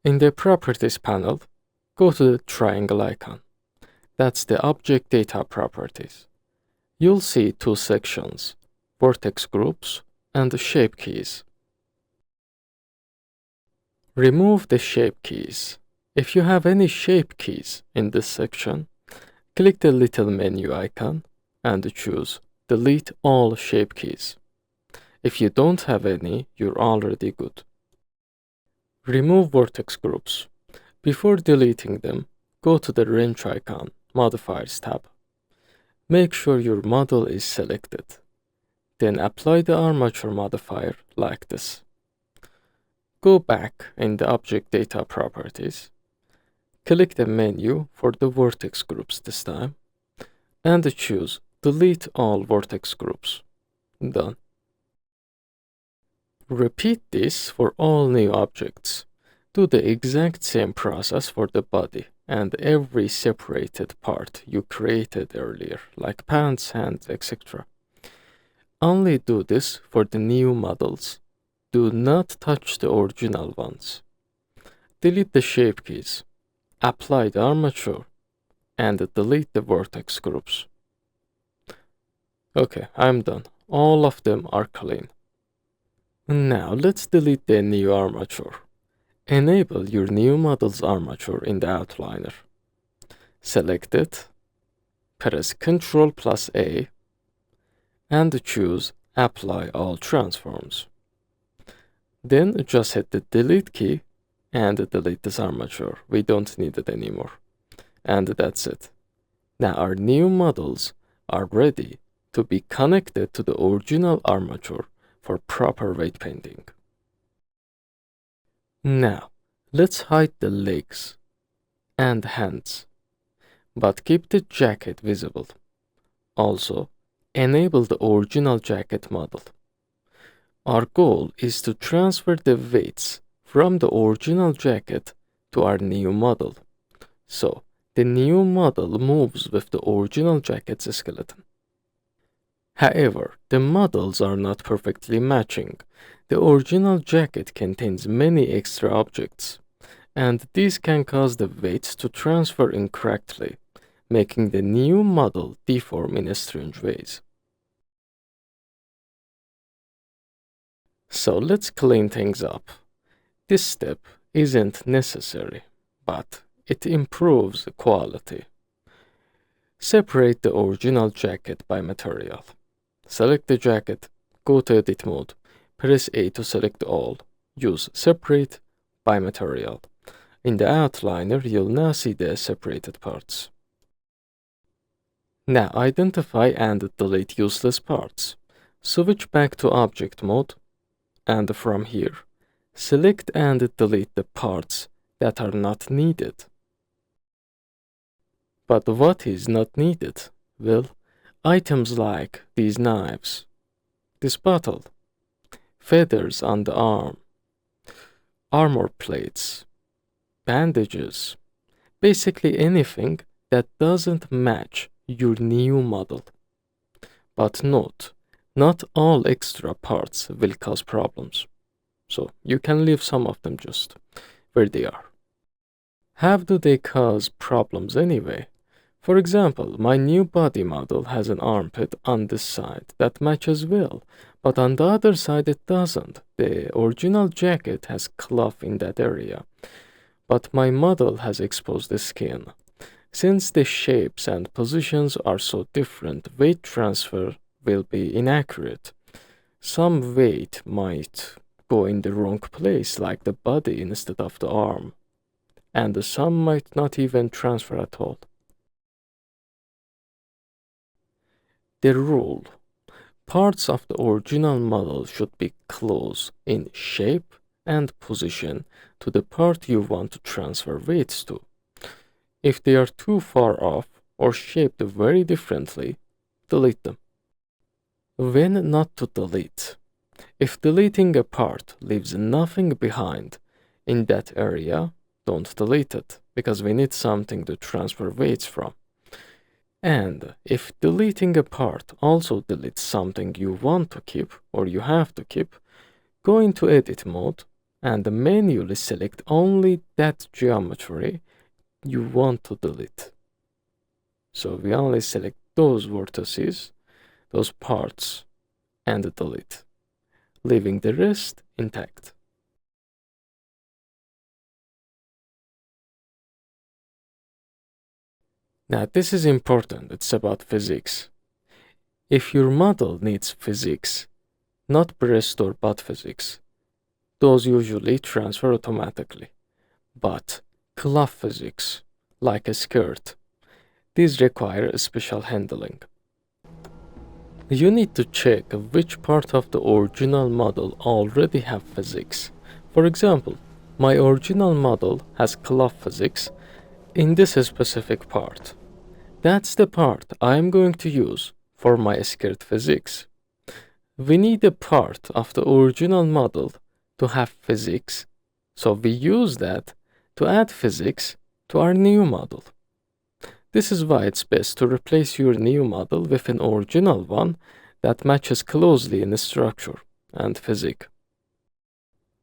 S1: In the Properties panel, go to the triangle icon. That's the Object Data Properties. You'll see two sections, Vertex Groups and Shape Keys. Remove the Shape Keys. If you have any shape keys in this section, click the little menu icon and choose Delete all shape keys. If you don't have any, you're already good. Remove vertex groups. Before deleting them, go to the wrench icon, Modifiers tab. Make sure your model is selected. Then apply the armature modifier like this. Go back in the Object Data Properties. Click the menu for the vertex groups this time, and choose Delete all vertex groups. Done. Repeat this for all new objects. Do the exact same process for the body and every separated part you created earlier, like pants, hands, etc. Only do this for the new models. Do not touch the original ones. Delete the shape keys. Apply the armature and delete the vertex groups. Okay, I'm done. All of them are clean. Now let's delete the new armature. Enable your new model's armature in the outliner. Select it, press Ctrl+A, and choose Apply All Transforms. Then just hit the Delete key and delete this armature. We don't need it anymore. And that's it. Now our new models are ready to be connected to the original armature for proper weight painting. Now, let's hide the legs and hands, but keep the jacket visible. Also, enable the original jacket model. Our goal is to transfer the weights from the original jacket to our new model. So, the new model moves with the original jacket's skeleton. However, the models are not perfectly matching. The original jacket contains many extra objects, and these can cause the weights to transfer incorrectly, making the new model deform in strange ways. So let's clean things up. This step isn't necessary, but it improves the quality. Separate the original jacket by material. Select the jacket, go to edit mode, press A to select all, use separate by material. In the outliner, you'll now see the separated parts. Now identify and delete useless parts. Switch back to object mode, and from here, select and delete the parts that are not needed. But what is not needed? Well, items like these knives, this bottle, feathers on the arm, armor plates, bandages, basically anything that doesn't match your new model. But note, not all extra parts will cause problems, so you can leave some of them just where they are. How do they cause problems anyway? For example, my new body model has an armpit on this side that matches well, but on the other side it doesn't. The original jacket has cloth in that area, but my model has exposed the skin. Since the shapes and positions are so different, weight transfer will be inaccurate. Some weight might go in the wrong place, like the body instead of the arm, and some might not even transfer at all. The rule: parts of the original model should be close in shape and position to the part you want to transfer weights to. If they are too far off or shaped very differently, delete them. When not to delete. If deleting a part leaves nothing behind in that area, don't delete it, because we need something to transfer weights from. And if deleting a part also deletes something you want to keep or you have to keep, go into edit mode and manually select only that geometry you want to delete. So we only select those vertices, those parts, and delete, leaving the rest intact. Now this is important, it's about physics. If your model needs physics, not breast or butt physics, those usually transfer automatically. But cloth physics, like a skirt, these require special handling. You need to check which part of the original model already have physics. For example, my original model has cloth physics in this specific part. That's the part I'm going to use for my skirt physics. We need a part of the original model to have physics, so we use that to add physics to our new model. This is why it's best to replace your new model with an original one that matches closely in structure and physics.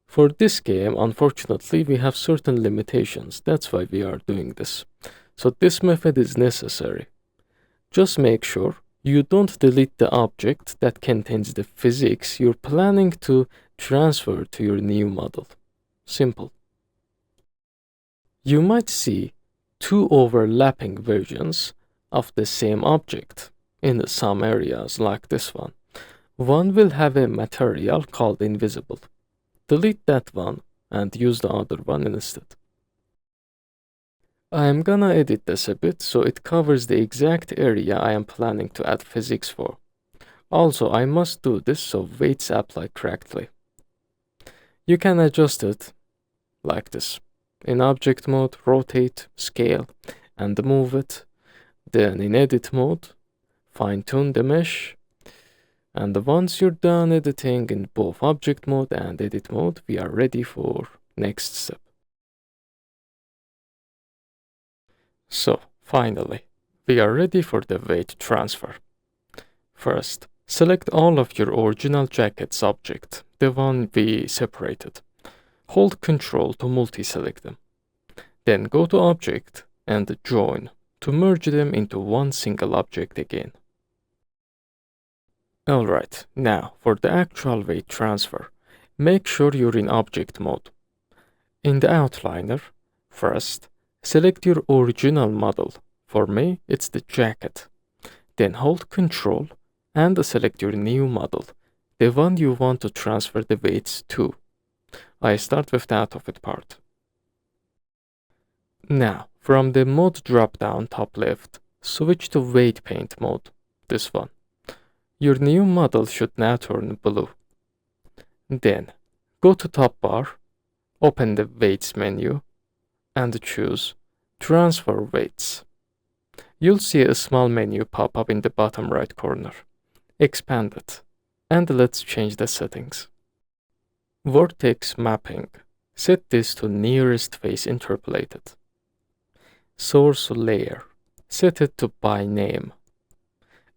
S1: For this game, unfortunately, we have certain limitations. That's why we are doing this. So this method is necessary. Just make sure you don't delete the object that contains the physics you're planning to transfer to your new model. Simple. You might see two overlapping versions of the same object in some areas like this one. One will have a material called invisible. Delete that one and use the other one instead. I am gonna edit this a bit so it covers the exact area I am planning to add physics for. Also, I must do this so weights apply correctly. You can adjust it like this. In object mode, rotate, scale, and move it. Then in edit mode, fine-tune the mesh. And once you're done editing in both object mode and edit mode, we are ready for next step. So, finally, we are ready for the weight transfer. First, select all of your original jacket's object, the one we separated. Hold Ctrl to multi-select them. Then go to Object and Join to merge them into one single object again. Alright, now for the actual weight transfer, make sure you're in Object mode. In the outliner, first, select your original model. For me, it's the jacket. Then hold Ctrl and select your new model, the one you want to transfer the weights to. I start with the out of it part. Now, from the mode drop-down top left, switch to weight paint mode, this one. Your new model should now turn blue. Then, go to top bar, open the weights menu, and choose transfer weights. You'll see a small menu pop up in the bottom right corner. Expand it, and let's change the settings. Vortex mapping. Set this to nearest face interpolated. Source layer. Set it to by name.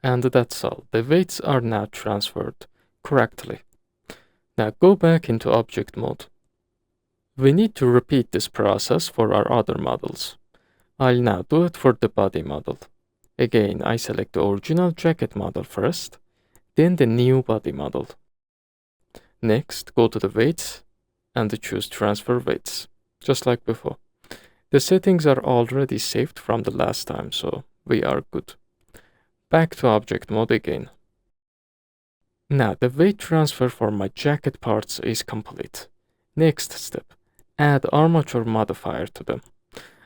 S1: And that's all. The weights are now transferred correctly. Now go back into object mode. We need to repeat this process for our other models. I'll now do it for the body model. Again, I select the original jacket model first, then the new body model. Next, go to the weights and choose transfer weights, just like before. The settings are already saved from the last time, so we are good. Back to object mode again. Now the weight transfer for my jacket parts is complete. Next step, add armature modifier to them.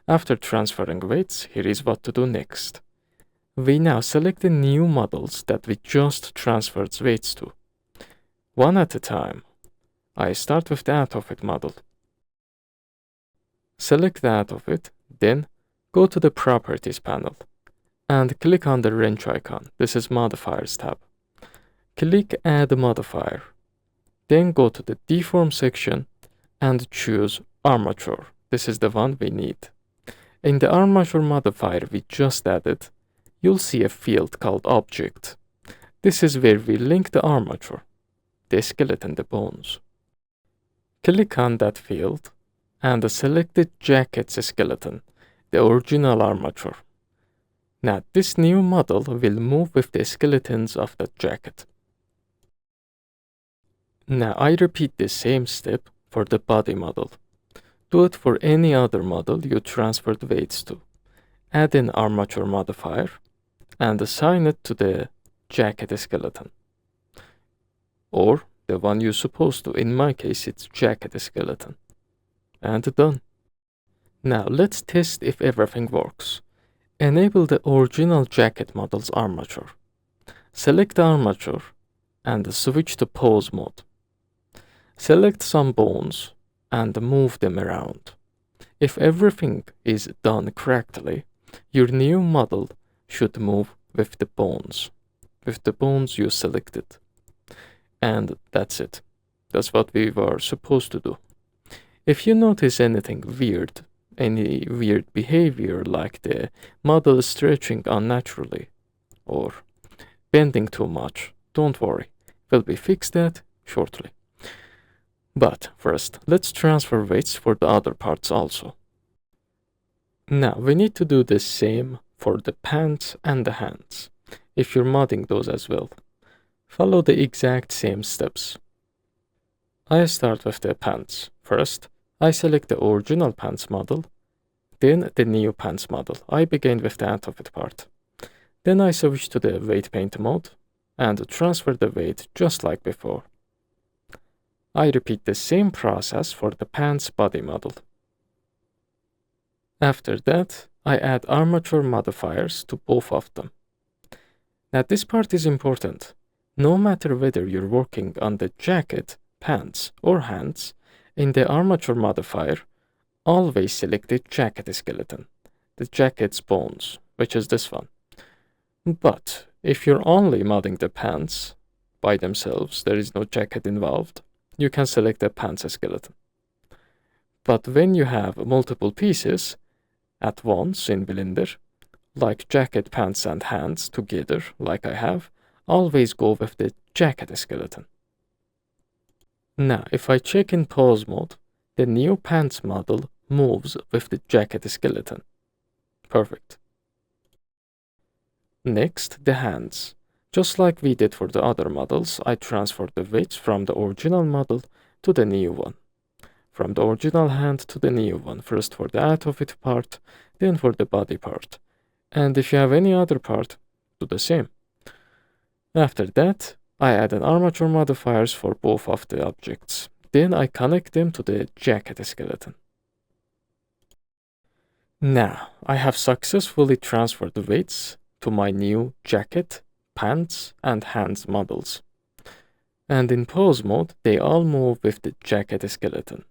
S1: After transferring weights, here is what to do next. We now select the new models that we just transferred weights to. One at a time. I start with the out of it model. Select the out of it, then go to the Properties panel and click on the wrench icon. This is Modifiers tab. Click Add Modifier. Then go to the Deform section and choose Armature. This is the one we need. In the Armature modifier we just added, you'll see a field called Object. This is where we link the armature, the skeleton, the bones. Click on that field and select the jacket's skeleton, the original armature. Now this new model will move with the skeletons of the jacket. Now I repeat the same step for the body model. Do it for any other model you transferred weights to. Add an armature modifier and assign it to the jacket skeleton. Or the one you're supposed to. In my case, it's jacket skeleton. And done. Now let's test if everything works. Enable the original jacket model's armature. Select the armature and switch to pose mode. Select some bones and move them around. If everything is done correctly, your new model should move with the bones you selected. And that's it. That's what we were supposed to do. If you notice anything weird, any weird behavior like the model stretching unnaturally or bending too much, don't worry. We'll be fixed that shortly. But first, let's transfer weights for the other parts also. Now, we need to do the same for the pants and the hands, if you're modding those as well. Follow the exact same steps. I start with the pants. First, I select the original pants model, then the new pants model. I begin with the out of it part. Then I switch to the weight paint mode and transfer the weight just like before. I repeat the same process for the pants body model. After that, I add armature modifiers to both of them. Now this part is important. No matter whether you're working on the jacket, pants, or hands, in the armature modifier, always select the jacket skeleton, the jacket's bones, which is this one. But if you're only modding the pants by themselves, there is no jacket involved, you can select the pants skeleton. But when you have multiple pieces at once in Blender, like jacket, pants, and hands together, like I have, always go with the jacket skeleton. Now, if I check in pose mode, the new pants model moves with the jacket skeleton. Perfect. Next, the hands. Just like we did for the other models, I transferred the weights from the original model to the new one. From the original hand to the new one, first for the out of it part, then for the body part. And if you have any other part, do the same. After that, I add an armature modifiers for both of the objects. Then I connect them to the jacket skeleton. Now, I have successfully transferred the weights to my new jacket, pants, and hands models. And in pose mode, they all move with the jacket skeleton.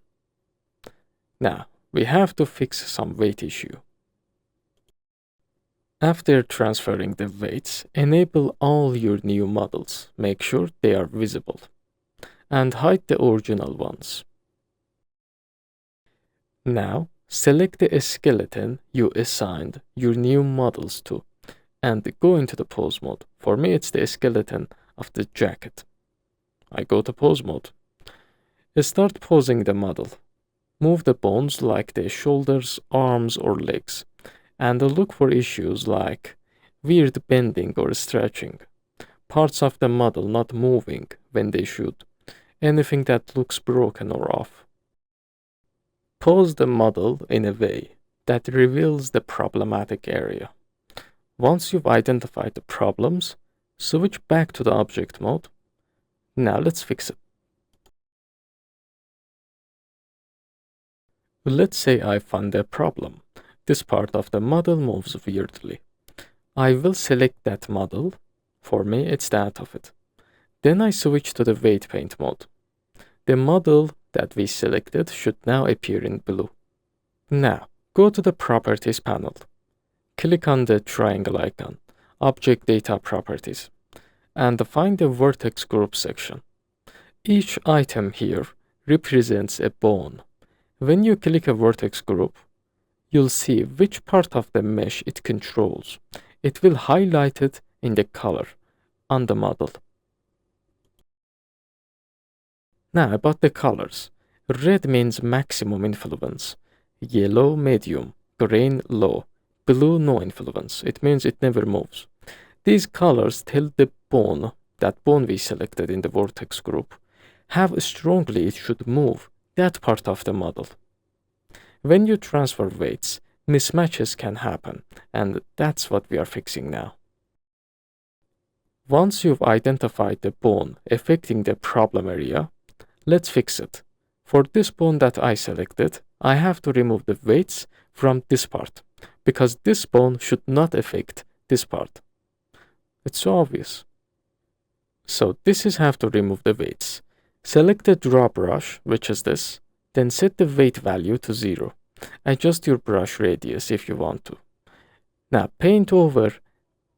S1: Now, we have to fix some weight issue. After transferring the weights, enable all your new models. Make sure they are visible. And hide the original ones. Now, select the skeleton you assigned your new models to and go into the pose mode. For me, it's the skeleton of the jacket. I go to pose mode. Start posing the model. Move the bones like the shoulders, arms, or legs, and look for issues like weird bending or stretching, parts of the model not moving when they should, anything that looks broken or off. Pose the model in a way that reveals the problematic area. Once you've identified the problems, switch back to the object mode. Now let's fix it. Let's say I found a problem. This part of the model moves weirdly. I will select that model. For me, it's that of it. Then I switch to the weight paint mode. The model that we selected should now appear in blue. Now, go to the Properties panel. Click on the triangle icon, Object Data Properties, and find the Vertex Group section. Each item here represents a bone. When you click a vertex group, you'll see which part of the mesh it controls. It will highlight it in the color on the model. Now about the colors. Red means maximum influence, yellow medium, green low, blue no influence. It means it never moves. These colors tell the bone, that bone we selected in the vertex group, how strongly it should move that part of the model. When you transfer weights, mismatches can happen, and that's what we are fixing now. Once you've identified the bone affecting the problem area, let's fix it. For this bone that I selected, I have to remove the weights from this part, because this bone should not affect this part. It's so obvious. So this is how to remove the weights. Select the draw brush, which is this, then set the weight value to 0. Adjust your brush radius if you want to. Now paint over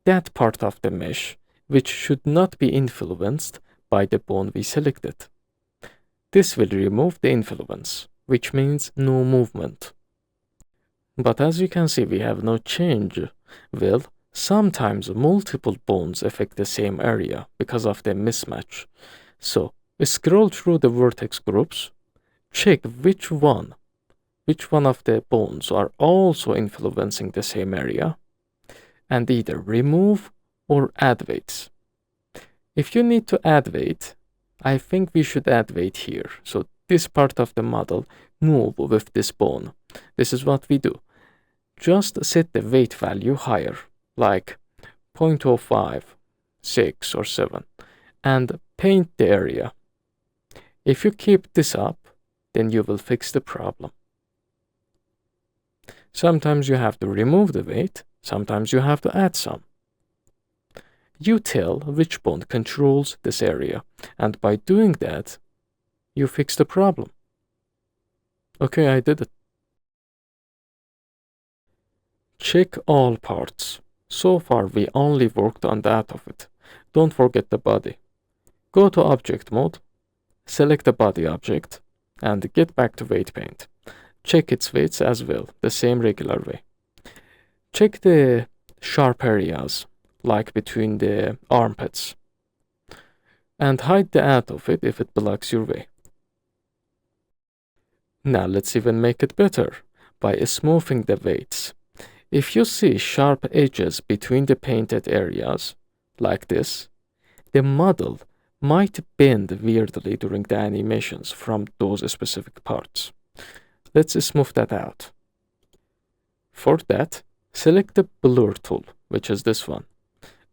S1: that part of the mesh which should not be influenced by the bone we selected. This will remove the influence, which means no movement. But as you can see, we have no change. Well, sometimes multiple bones affect the same area because of the mismatch. So scroll through the vertex groups, check which one of the bones are also influencing the same area, and either remove or add weights. If you need to add weight, I think we should add weight here. So this part of the model move with this bone. This is what we do. Just set the weight value higher, like 0.05, 6, or 7, and paint the area. If you keep this up, then you will fix the problem. Sometimes you have to remove the weight, sometimes you have to add some. You tell which bone controls this area, and by doing that, you fix the problem. Okay, I did it. Check all parts. So far, we only worked on that of it. Don't forget the body. Go to object mode, select the body object, and get back to weight paint. Check its weights as well, the same regular way. Check the sharp areas, like between the armpits, and hide the out of it if it blocks your way. Now let's even make it better by smoothing the weights. If you see sharp edges between the painted areas, like this, the model might bend weirdly during the animations from those specific parts. Let's smooth that out. For that, select the blur tool, which is this one,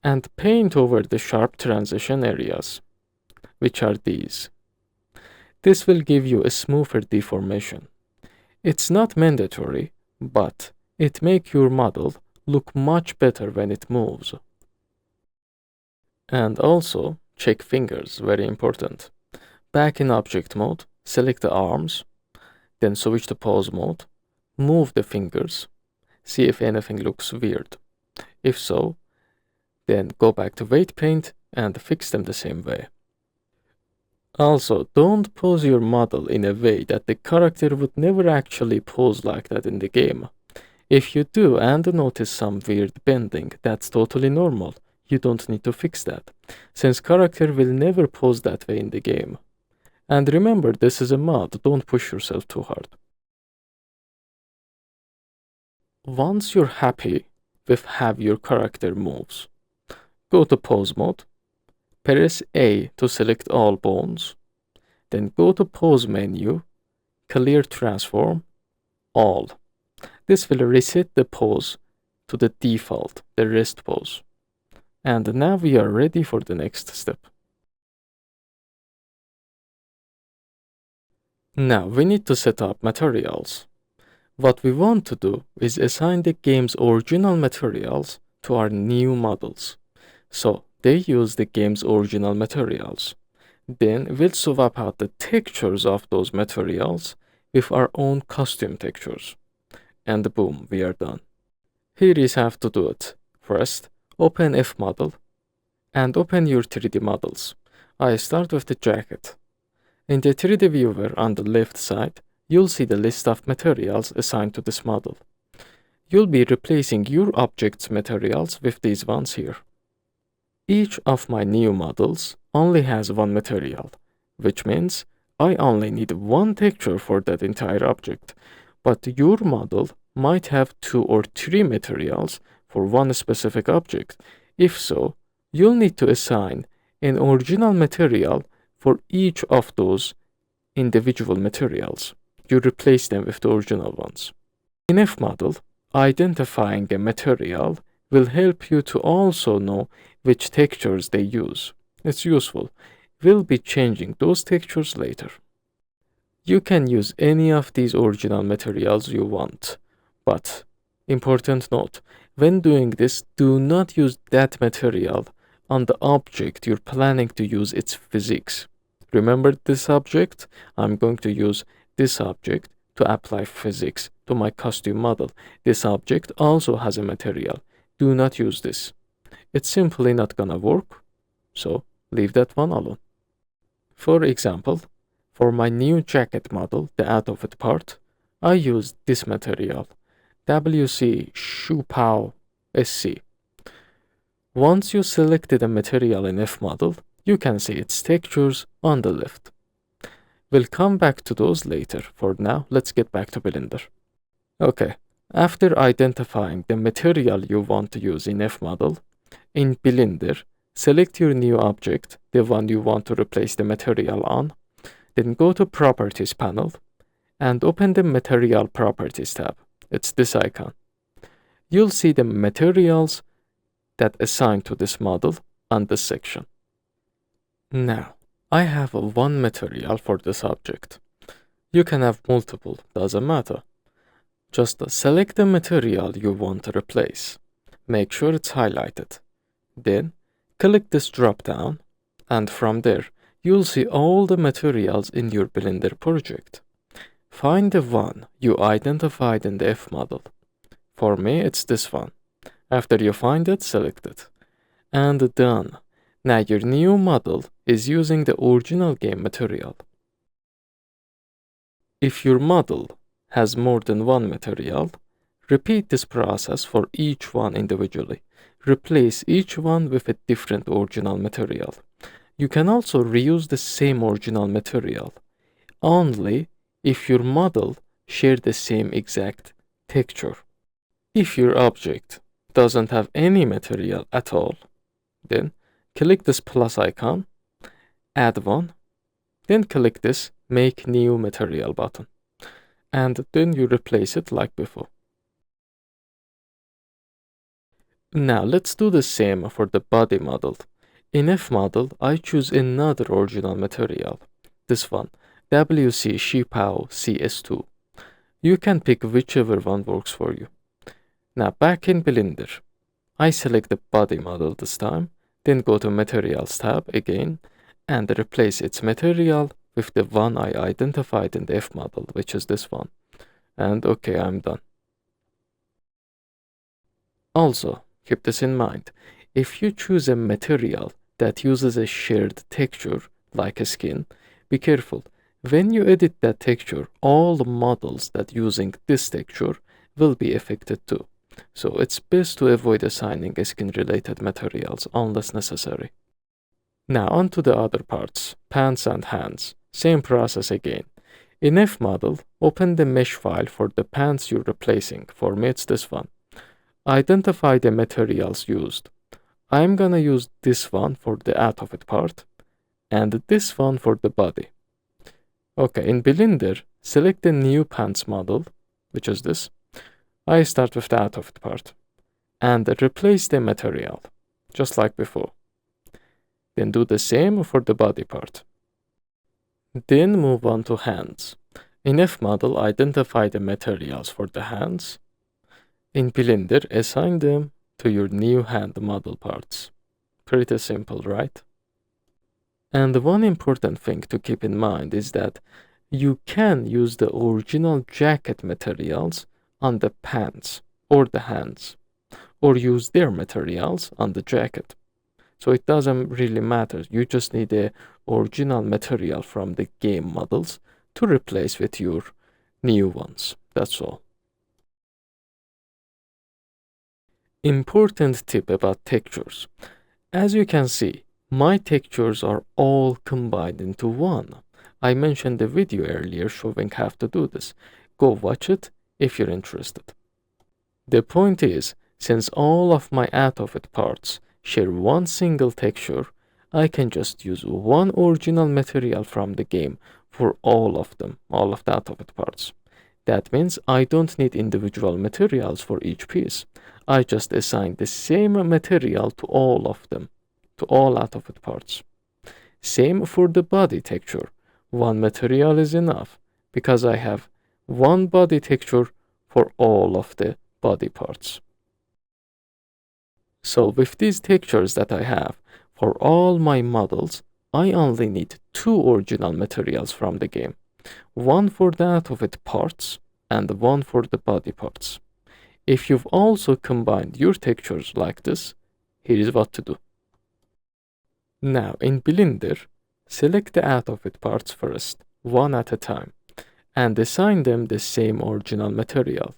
S1: and paint over the sharp transition areas, which are these. This will give you a smoother deformation. It's not mandatory, but it makes your model look much better when it moves. And also, check fingers, very important. Back in object mode, select the arms, then switch to pose mode, move the fingers, see if anything looks weird. If so, then go back to weight paint and fix them the same way. Also, don't pose your model in a way that the character would never actually pose like that in the game. If you do and notice some weird bending, that's totally normal. You don't need to fix that, since character will never pose that way in the game. And remember, this is a mod, don't push yourself too hard. Once you're happy with how your character moves, go to pose mode, press A to select all bones, then go to pose menu, clear transform, all. This will reset the pose to the default, the rest pose. And now we are ready for the next step. Now we need to set up materials. What we want to do is assign the game's original materials to our new models. So they use the game's original materials. Then we'll swap out the textures of those materials with our own custom textures. And boom, we are done. Here is how to do it. First, open FModel and open your 3D models. I start with the jacket. In the 3D viewer on the left side, you'll see the list of materials assigned to this model. You'll be replacing your object's materials with these ones here. Each of my new models only has one material, which means I only need one texture for that entire object, but your model might have 2 or 3 materials for one specific object. If so, you'll need to assign an original material for each of those individual materials. You replace them with the original ones. In FModel, identifying a material will help you to also know which textures they use. It's useful. We'll be changing those textures later. You can use any of these original materials you want, but important note, when doing this, do not use that material on the object you're planning to use its physics. Remember this object? I'm going to use this object to apply physics to my costume model. This object also has a material. Do not use this. It's simply not gonna work, so leave that one alone. For example, for my new jacket model, the out-of-it part, I used this material, WC Shupao SC. Once you selected a material in FModel, you can see its textures on the left. We'll come back to those later. For now, let's get back to Blender. Okay, after identifying the material you want to use in FModel, in Blender, select your new object, the one you want to replace the material on, then go to Properties panel and open the Material Properties tab. It's this icon. You'll see the materials that assign to this model on this section. Now, I have one material for this object. You can have multiple, doesn't matter. Just select the material you want to replace. Make sure it's highlighted. Then, click this drop down, and from there, you'll see all the materials in your Blender project. Find the one you identified in the FModel. For me, it's this one. After you find it, select it. And done. Now your new model is using the original game material. If your model has more than one material, repeat this process for each one individually. Replace each one with a different original material. You can also reuse the same original material, only if your model shares the same exact texture. If your object doesn't have any material at all, then click this plus icon, add one, then click this Make New Material button, and then you replace it like before. Now let's do the same for the body model. In FModel, I choose another original material. This one, WC Shipao CS2. You can pick whichever one works for you. Now back in Blender, I select the body model this time, then go to Materials tab again, and replace its material with the one I identified in the FModel, which is this one. And okay, I'm done. Also, keep this in mind. If you choose a material that uses a shared texture, like a skin, be careful. When you edit that texture, all the models that using this texture will be affected too. So it's best to avoid assigning skin-related materials unless necessary. Now on to the other parts, pants and hands. Same process again. In FModel, open the mesh file for the pants you're replacing. For me, it's this one. Identify the materials used. I'm gonna use this one for the out of it part, and this one for the body. Okay, in Blender, select the new pants model, which is this. I start with the out of it part, and replace the material, just like before. Then do the same for the body part. Then move on to hands. In FModel, identify the materials for the hands. In Blender, assign them to your new hand model parts. Pretty simple, right? And one important thing to keep in mind is that you can use the original jacket materials on the pants or the hands, or use their materials on the jacket. So it doesn't really matter. You just need the original material from the game models to replace with your new ones. That's all. Important tip about textures. As you can see, my textures are all combined into one. I mentioned the video earlier showing how to do this. Go watch it if you're interested. The point is, since all of my out of it parts share one single texture, I can just use one original material from the game for all of them, all of the out of it parts. That means I don't need individual materials for each piece. I just assign the same material to all of them, to all out of it parts. Same for the body texture. One material is enough because I have one body texture for all of the body parts. So with these textures that I have for all my models, I only need two original materials from the game. One for the out of it parts and one for the body parts. If you've also combined your textures like this, here is what to do. Now in Blender, select the out of it parts first, one at a time, and assign them the same original material.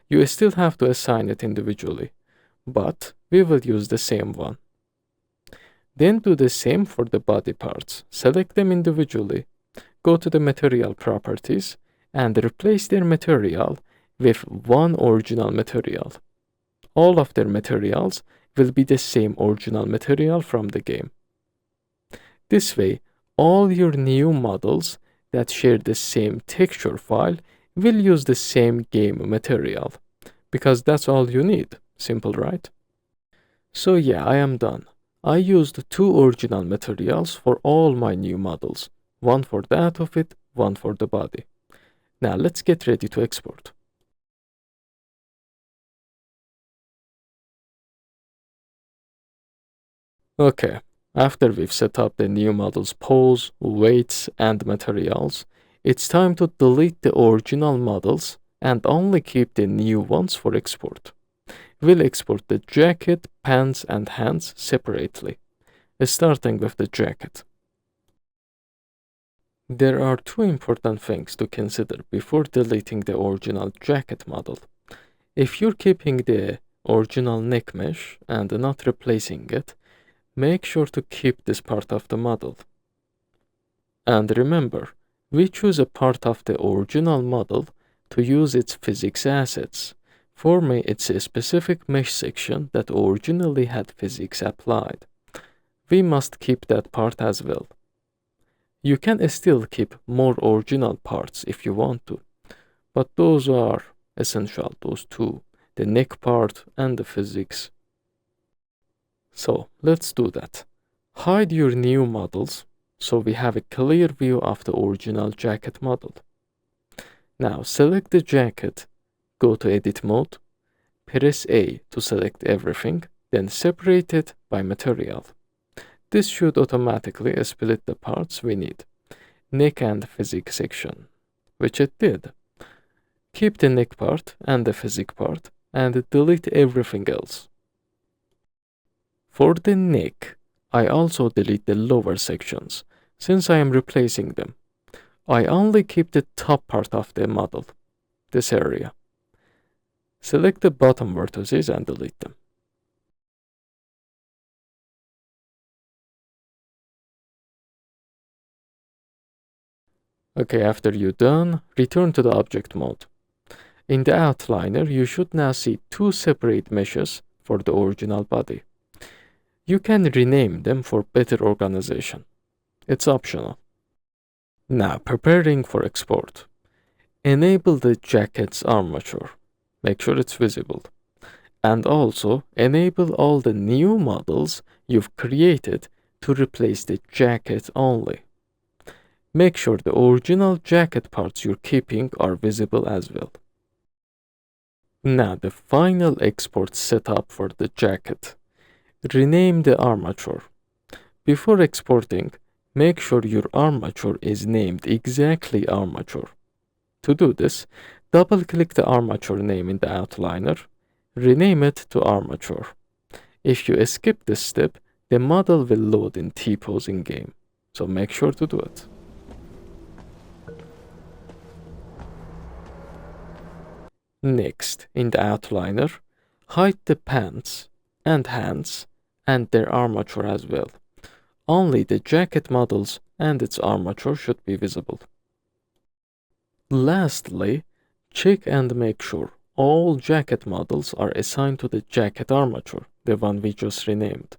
S1: You still have to assign it individually, but we will use the same one. Then do the same for the body parts. Select them individually, go to the material properties, and replace their material with one original material. All of their materials will be the same original material from the game. This way, all your new models that share the same texture file will use the same game material, because that's all you need. Simple, right? So yeah, I am done. I used two original materials for all my new models, one for the out of it, one for the body. Now let's get ready to export. Okay, after we've set up the new model's pose, weights, and materials, it's time to delete the original models and only keep the new ones for export. We'll export the jacket, pants, and hands separately, starting with the jacket. There are two important things to consider before deleting the original jacket model. If you're keeping the original neck mesh and not replacing it, make sure to keep this part of the model. And remember, we choose a part of the original model to use its physics assets. For me, it's a specific mesh section that originally had physics applied. We must keep that part as well. You can still keep more original parts if you want to, but those are essential, those two, the neck part and the physics. So let's do that. Hide your new models so we have a clear view of the original jacket model. Now select the jacket, go to edit mode, press A to select everything, then separate it by material. This should automatically split the parts we need, neck and physique section, which it did. Keep the neck part and the physique part and delete everything else. For the neck, I also delete the lower sections, since I am replacing them. I only keep the top part of the model, this area. Select the bottom vertices and delete them. Okay, after you're done, return to the object mode. In the outliner, you should now see two separate meshes for the original body. You can rename them for better organization. It's optional. Now, preparing for export. Enable the jacket's armature. Make sure it's visible. And also, enable all the new models you've created to replace the jacket only. Make sure the original jacket parts you're keeping are visible as well. Now, the final export setup for the jacket. Rename the armature. Before exporting, make sure your armature is named exactly armature. To do this, double-click the armature name in the outliner, rename it to armature. If you skip this step, the model will load in T-pose in-game, so make sure to do it. Next, in the outliner, hide the pants and hands and their armature as well. Only the jacket models and its armature should be visible. Lastly, check and make sure all jacket models are assigned to the jacket armature, the one we just renamed.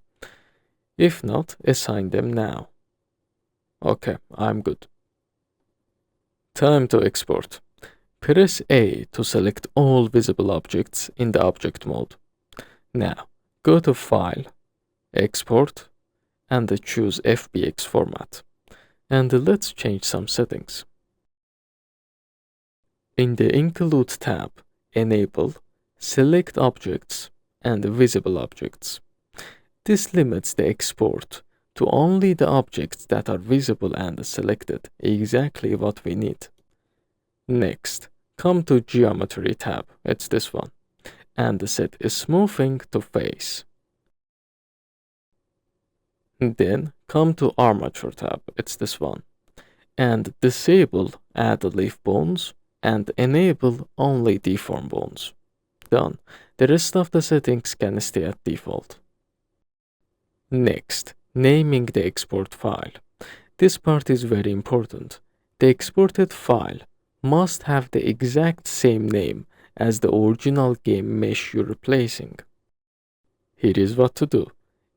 S1: If not, assign them now. Okay, I'm good. Time to export. Press A to select all visible objects in the object mode. Now, go to File, Export, and choose FBX format. And let's change some settings. In the Include tab, enable Select Objects and Visible Objects. This limits the export to only the objects that are visible and selected, exactly what we need. Next, come to Geometry tab, it's this one, and set Smoothing to Face. Then come to Armature tab, it's this one, and disable Add Leaf Bones and enable only Deform Bones. Done. The rest of the settings can stay at default. Next, naming the export file. This part is very important. The exported file must have the exact same name as the original game mesh you're replacing. Here is what to do.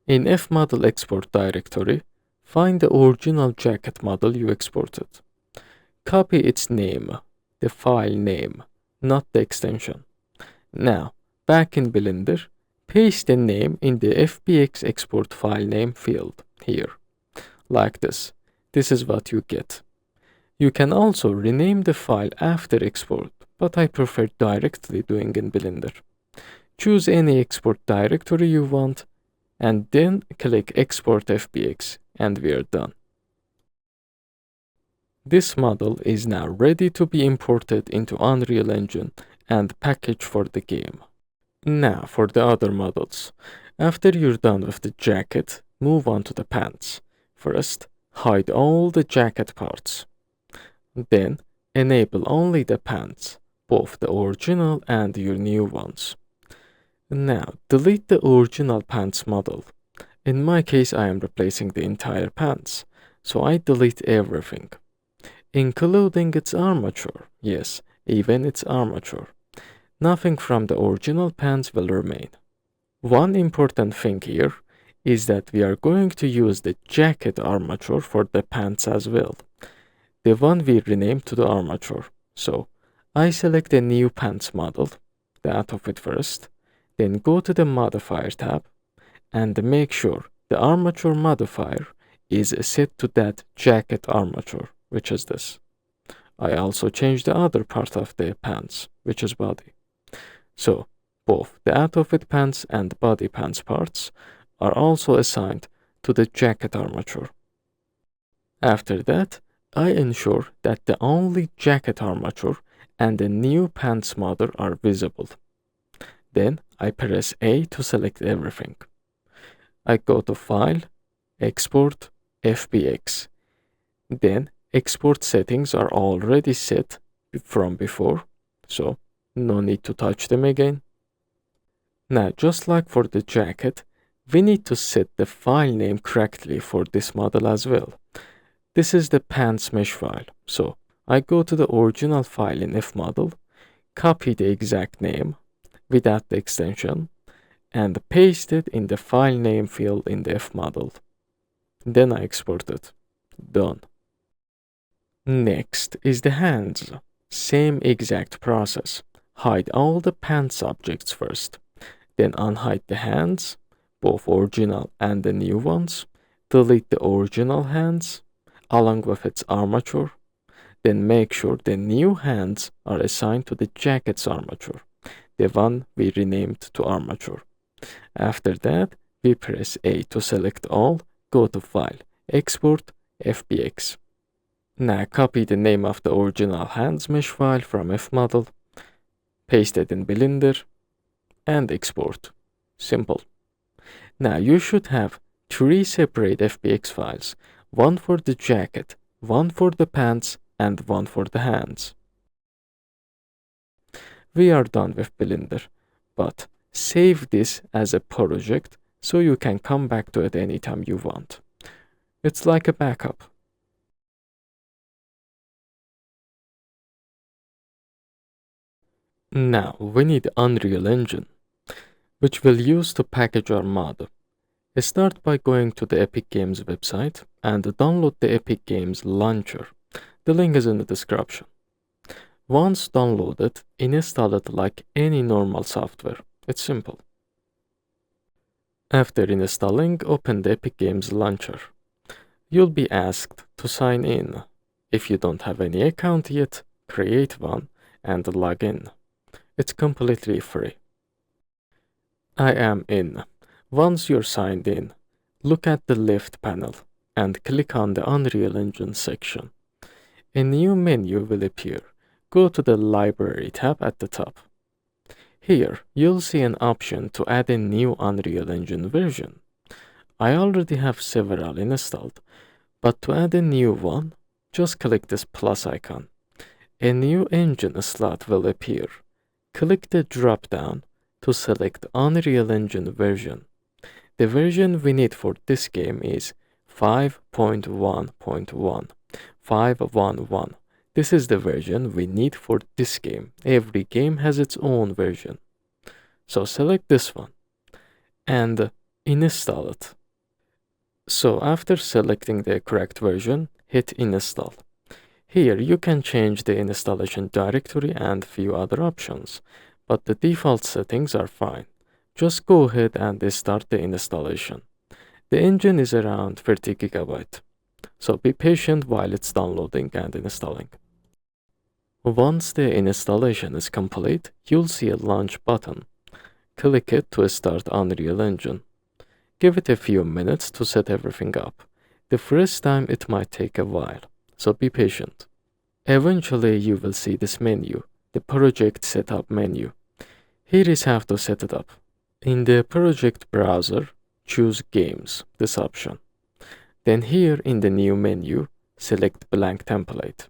S1: In FModel export directory, find the original jacket model you exported. Copy its name, the file name, not the extension. Now, back in Blender, paste the name in the FBX export file name field here, like this. This is what you get. You can also rename the file after export, but I prefer directly doing in Blender. Choose any export directory you want, and then click Export FBX, and we are done. This model is now ready to be imported into Unreal Engine and packaged for the game. Now for the other models. After you're done with the jacket, move on to the pants. First, hide all the jacket parts. Then, enable only the pants, both the original and your new ones. Now, delete the original pants model. In my case, I am replacing the entire pants, so I delete everything, including its armature. Yes, even its armature. Nothing from the original pants will remain. One important thing here is that we are going to use the jacket armature for the pants as well, the one we renamed to the armature. So, I select a new pants model, the out of it first, then go to the Modifier tab, and make sure the armature modifier is set to that jacket armature, which is this. I also changed the other part of the pants, which is body. So both the out-of-it pants and body pants parts are also assigned to the jacket armature. After that, I ensure that the only jacket armature and the new pants model are visible. Then I press A to select everything. I go to File, Export, FBX. Then export settings are already set from before, so no need to touch them again. Now, just like for the jacket, we need to set the file name correctly for this model as well. This is the pants mesh file, so I go to the original file in FModel, copy the exact name without the extension, and paste it in the file name field in the FModel. Then I export it. Done. Next is the hands. Same exact process. Hide all the pants objects first. Then unhide the hands, both original and the new ones. Delete the original hands along with its armature. Then make sure the new hands are assigned to the jacket's armature, the one we renamed to armature. After that, we press A to select all, go to File, Export, FBX. Now copy the name of the original hands mesh file from FModel, paste it in Blender, and export. Simple. Now you should have 3 separate FBX files, one for the jacket, one for the pants, and one for the hands. We are done with Blender, but save this as a project so you can come back to it anytime you want. It's like a backup. Now we need Unreal Engine, which we'll use to package our mod. Start by going to the Epic Games website and download the Epic Games launcher. The link is in the description. Once downloaded, install it like any normal software. It's simple. After installing, open the Epic Games launcher. You'll be asked to sign in. If you don't have any account yet, create one and log in. It's completely free. I am in. Once you're signed in, look at the left panel and click on the Unreal Engine section. A new menu will appear. Go to the Library tab at the top. Here, you'll see an option to add a new Unreal Engine version. I already have several installed, but to add a new one, just click this plus icon. A new engine slot will appear. Click the drop-down to select Unreal Engine version. The version we need for this game is 5.1.1. 5.1.1. This is the version we need for this game. Every game has its own version. So select this one and install it. So after selecting the correct version, hit install. Here you can change the installation directory and few other options, but the default settings are fine. Just go ahead and start the installation. The engine is around 30 GB, so be patient while it's downloading and installing. Once the installation is complete, you'll see a launch button. Click it to start Unreal Engine. Give it a few minutes to set everything up. The first time it might take a while, so be patient. Eventually you will see this menu, the project setup menu. Here is how to set it up. In the project browser, choose Games, this option. Then here in the new menu, select Blank Template.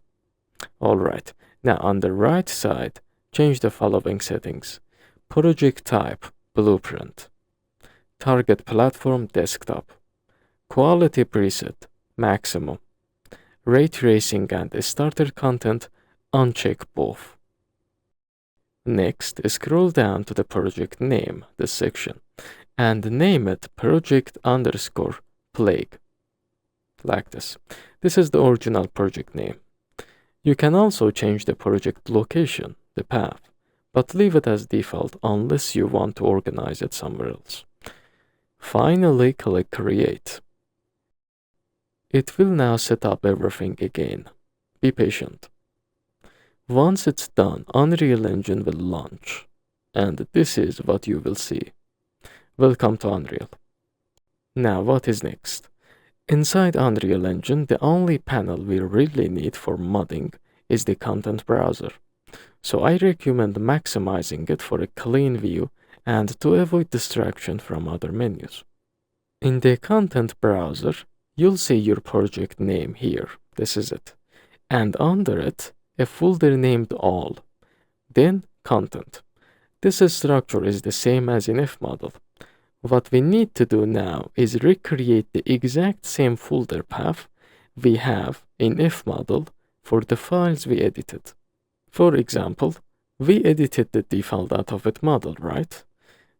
S1: Alright, now on the right side, change the following settings. Project type, Blueprint. Target platform, Desktop. Quality preset, Maximum. Ray tracing and starter content, uncheck both. Next, scroll down to the project name, this section, and name it project_plague. Like this. This is the original project name. You can also change the project location, the path, but leave it as default unless you want to organize it somewhere else. Finally, click Create. It will now set up everything again. Be patient. Once it's done, Unreal Engine will launch. And this is what you will see. Welcome to Unreal. Now, what is next? Inside Unreal Engine, the only panel we really need for modding is the content browser. So I recommend maximizing it for a clean view and to avoid distraction from other menus. In the content browser, you'll see your project name here. This is it. And under it, a folder named All. Then Content. This structure is the same as in FModel. What we need to do now is recreate the exact same folder path we have in FModel for the files we edited. For example, we edited the default out of it model, right?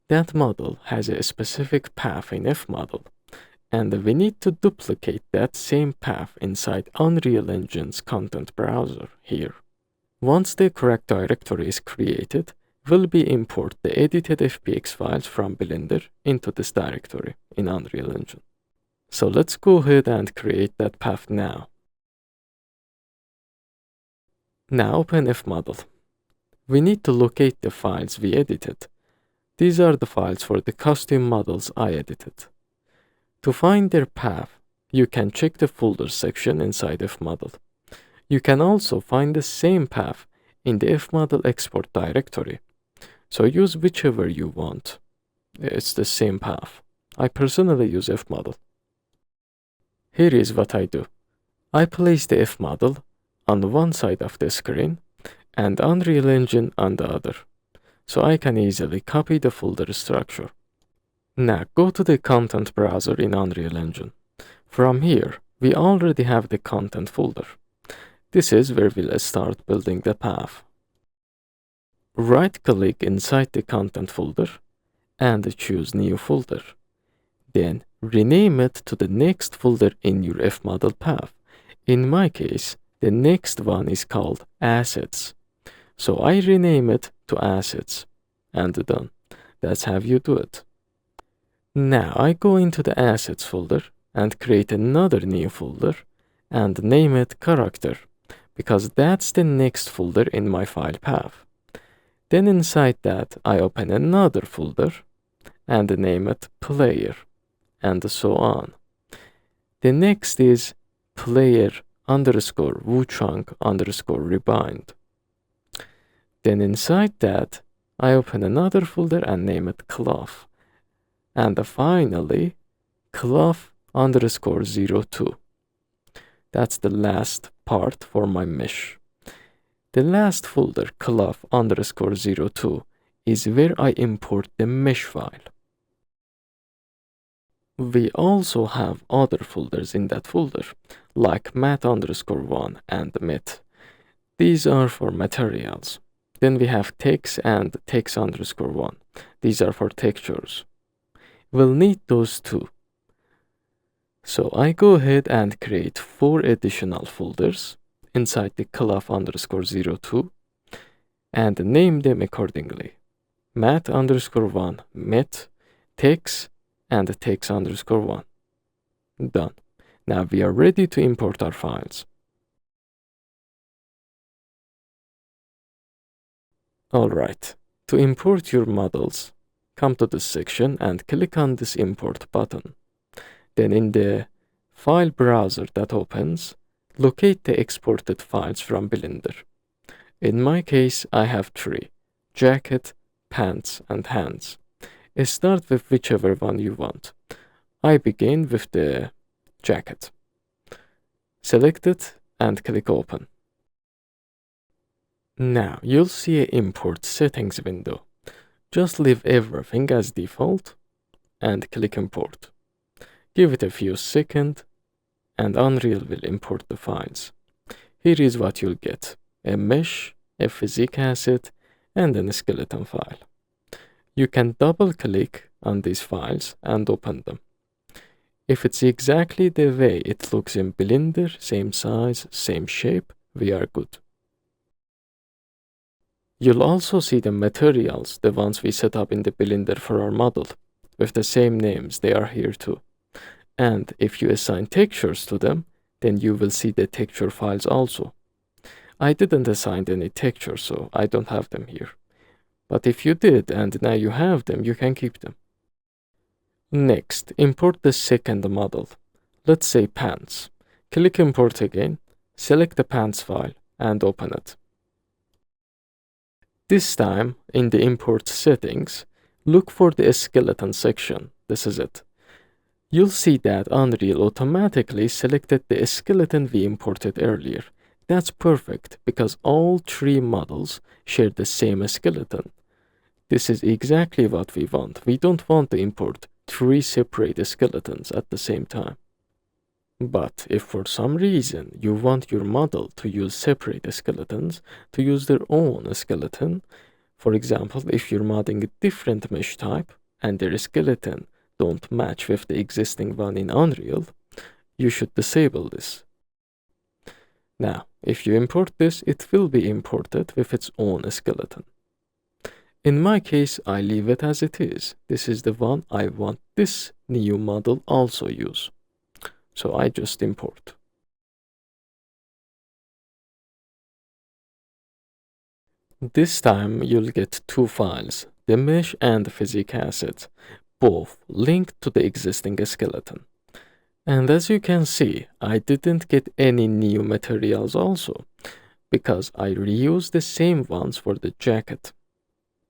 S1: That model has a specific path in FModel, and we need to duplicate that same path inside Unreal Engine's content browser here. Once the correct directory is created, we'll import the edited FBX files from Blender into this directory in Unreal Engine. So let's go ahead and create that path now. Now open FModel. We need to locate the files we edited. These are the files for the custom models I edited. To find their path, you can check the folders section inside FModel. You can also find the same path in the FModel export directory. So use whichever you want. It's the same path. I personally use FModel. Here is what I do. I place the FModel on one side of the screen and Unreal Engine on the other, so I can easily copy the folder structure. Now go to the content browser in Unreal Engine. From here, we already have the content folder. This is where we'll start building the path. Right-click inside the content folder and choose New Folder. Then rename it to the next folder in your FModel path. In my case, the next one is called Assets. So I rename it to Assets. And done. That's how you do it. Now I go into the Assets folder and create another new folder and name it Character, because that's the next folder in my file path. Then inside that, I open another folder and name it Player, and so on. The next is player underscore Wuchang underscore rebind. Then inside that, I open another folder and name it Cloth. And finally, Cloth underscore 02. That's the last part for my mesh. The last folder, Cloth underscore 02, is where I import the mesh file. We also have other folders in that folder, like mat underscore 1 and met. These are for materials. Then we have text and text underscore 1. These are for textures. We'll need those too. So I go ahead and create 4 additional folders inside the cloth underscore 02 and name them accordingly. Mat underscore 1, met, text, and text underscore 1. Done. Now we are ready to import our files. Alright, to import your models, come to this section and click on this import button. Then in the file browser that opens, locate the exported files from Blender. In my case, I have 3: jacket, pants, and hands. Start with whichever one you want. I begin with the jacket. Select it and click Open. Now you'll see an Import Settings window. Just leave everything as default and click Import. Give it a few seconds and Unreal will import the files. Here is what you'll get: a mesh, a physics asset, and a skeleton file. You can double-click on these files and open them. If it's exactly the way it looks in Blender, same size, same shape, we are good. You'll also see the materials, the ones we set up in the Blender for our model. with the same names, they are here too. And if you assign textures to them, then you will see the texture files also. I didn't assign any textures, so I don't have them here. But if you did and now you have them, you can keep them. Next, import the second model. Let's say pants. Click import again, select the pants file and open it. This time, in the import settings, look for the skeleton section. This is it. You'll see that Unreal automatically selected the skeleton we imported earlier. That's perfect because all three models share the same skeleton. This is exactly what we want. We don't want to import three separate skeletons at the same time. But if for some reason you want your model to use separate skeletons, to use their own skeleton, for example, if you're modding a different mesh type and their skeleton don't match with the existing one in Unreal, you should disable this. Now, if you import this, it will be imported with its own skeleton. In my case, I leave it as it is. This is the one I want this new model also use. So I just import. This time you'll get two files, the mesh and the physics asset, both linked to the existing skeleton. And as you can see, I didn't get any new materials also, because I reused the same ones for the jacket.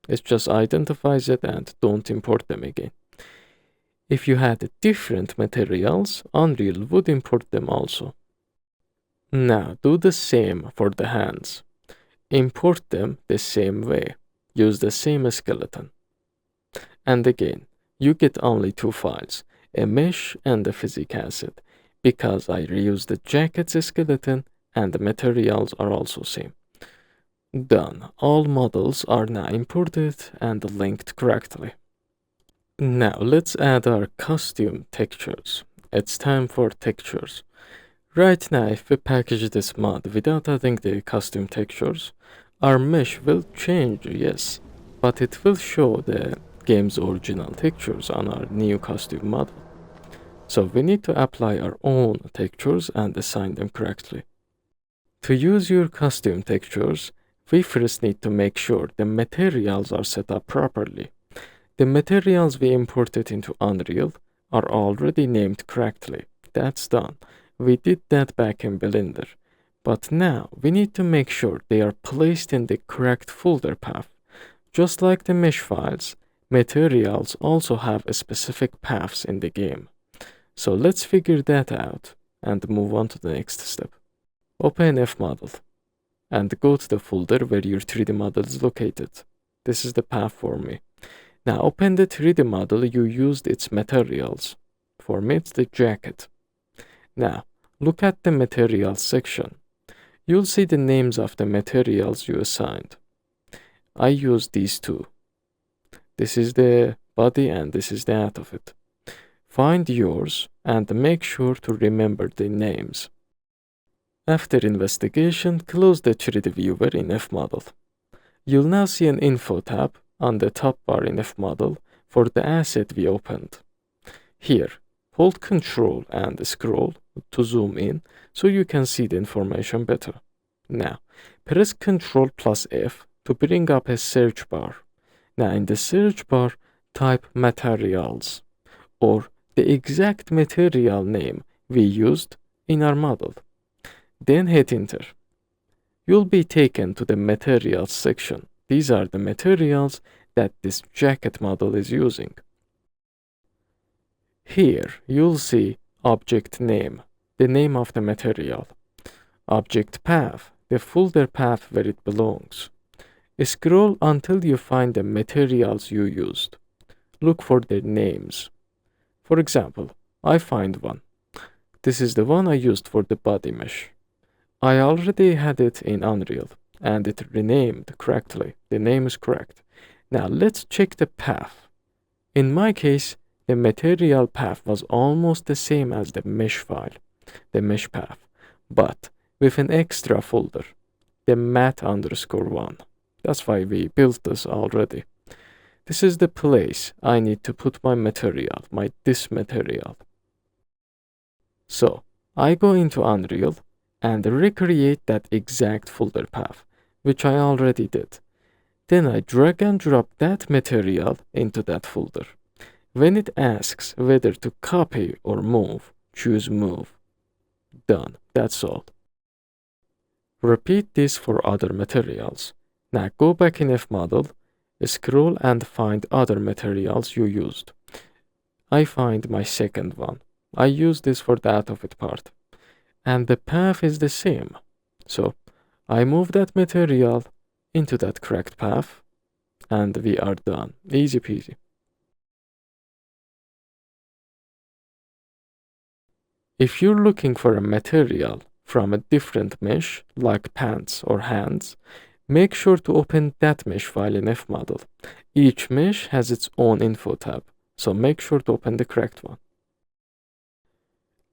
S1: It just identifies it and don't import them again. If you had different materials, Unreal would import them also. Now do the same for the hands. Import them the same way. Use the same skeleton. And again, you get only two files, a mesh and a physics asset, because I reused the jacket's skeleton and the materials are also same. Done. All models are now imported and linked correctly. Now let's add our costume textures. It's time for textures. Right now, if we package this mod without adding the costume textures, our mesh will change, yes, but it will show the game's original textures on our new costume model. So we need to apply our own textures and assign them correctly. To use your costume textures, we first need to make sure the materials are set up properly. The materials we imported into Unreal are already named correctly. That's done. We did that back in Blender. But now we need to make sure they are placed in the correct folder path. Just like the mesh files, materials also have specific paths in the game. So let's figure that out and move on to the next step. Open FModel and go to the folder where your 3D model is located. This is the path for me. Now open the 3D model you used its materials. For me it's the jacket. Now look at the materials section. You'll see the names of the materials you assigned. I used these two. This is the body and this is the out of it. Find yours and make sure to remember the names. After investigation, close the 3D viewer in FModel. You'll now see an info tab on the top bar in FModel for the asset we opened. Here, hold Ctrl and scroll to zoom in so you can see the information better. Now, press Ctrl plus F to bring up a search bar. Now in the search bar, type materials or the exact material name we used in our model. Then hit enter. You'll be taken to the materials section. These are the materials that this jacket model is using. Here you'll see object name, the name of the material. Object path, the folder path where it belongs. Scroll until you find the materials you used. Look for their names. For example, I find one. This is the one I used for the body mesh. I already had it in Unreal and it renamed correctly. The name is correct. Now let's check the path. In my case, the material path was almost the same as the mesh file, the mesh path, but with an extra folder, the mat_1. That's why we built this already. This is the place I need to put my material, this material. So I go into Unreal and recreate that exact folder path, which I already did. Then I drag and drop that material into that folder. When it asks whether to copy or move, choose move. Done. That's all. Repeat this for other materials. Now go back in FModel, scroll and find other materials you used. I find my second one. I use this for the out of it part. And the path is the same. So I move that material into that correct path and we are done. Easy peasy. If you're looking for a material from a different mesh, like pants or hands, make sure to open that mesh file in FModel. Each mesh has its own info tab, so make sure to open the correct one.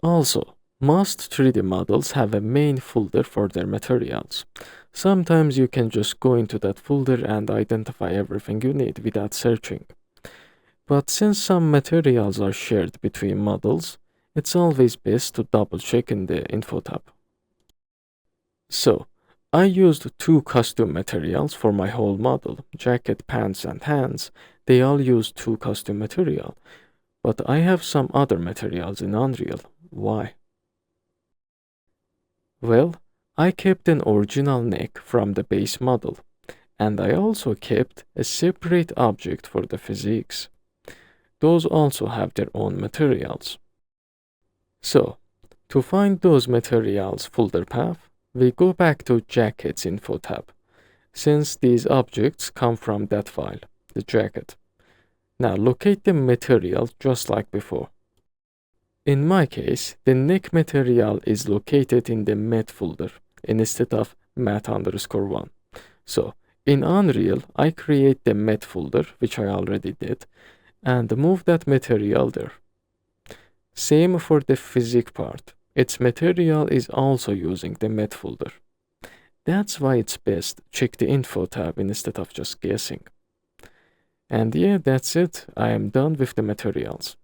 S1: Also, most 3D models have a main folder for their materials. Sometimes you can just go into that folder and identify everything you need without searching. But since some materials are shared between models, it's always best to double check in the info tab. So, I used 2 custom materials for my whole model, jacket, pants, and hands. They all use 2 custom material. But I have some other materials in Unreal. Why? Well, I kept an original neck from the base model, and I also kept a separate object for the physiques. Those also have their own materials. So, to find those materials folder path, we go back to Jacket's info tab, since these objects come from that file, the jacket. Now locate the material just like before. In my case, the neck material is located in the mat folder instead of mat_1. So, in Unreal, I create the mat folder, which I already did, and move that material there. Same for the physique part. Its material is also using the mat folder. That's why it's best check the info tab instead of just guessing. And yeah, that's it. I am done with the materials.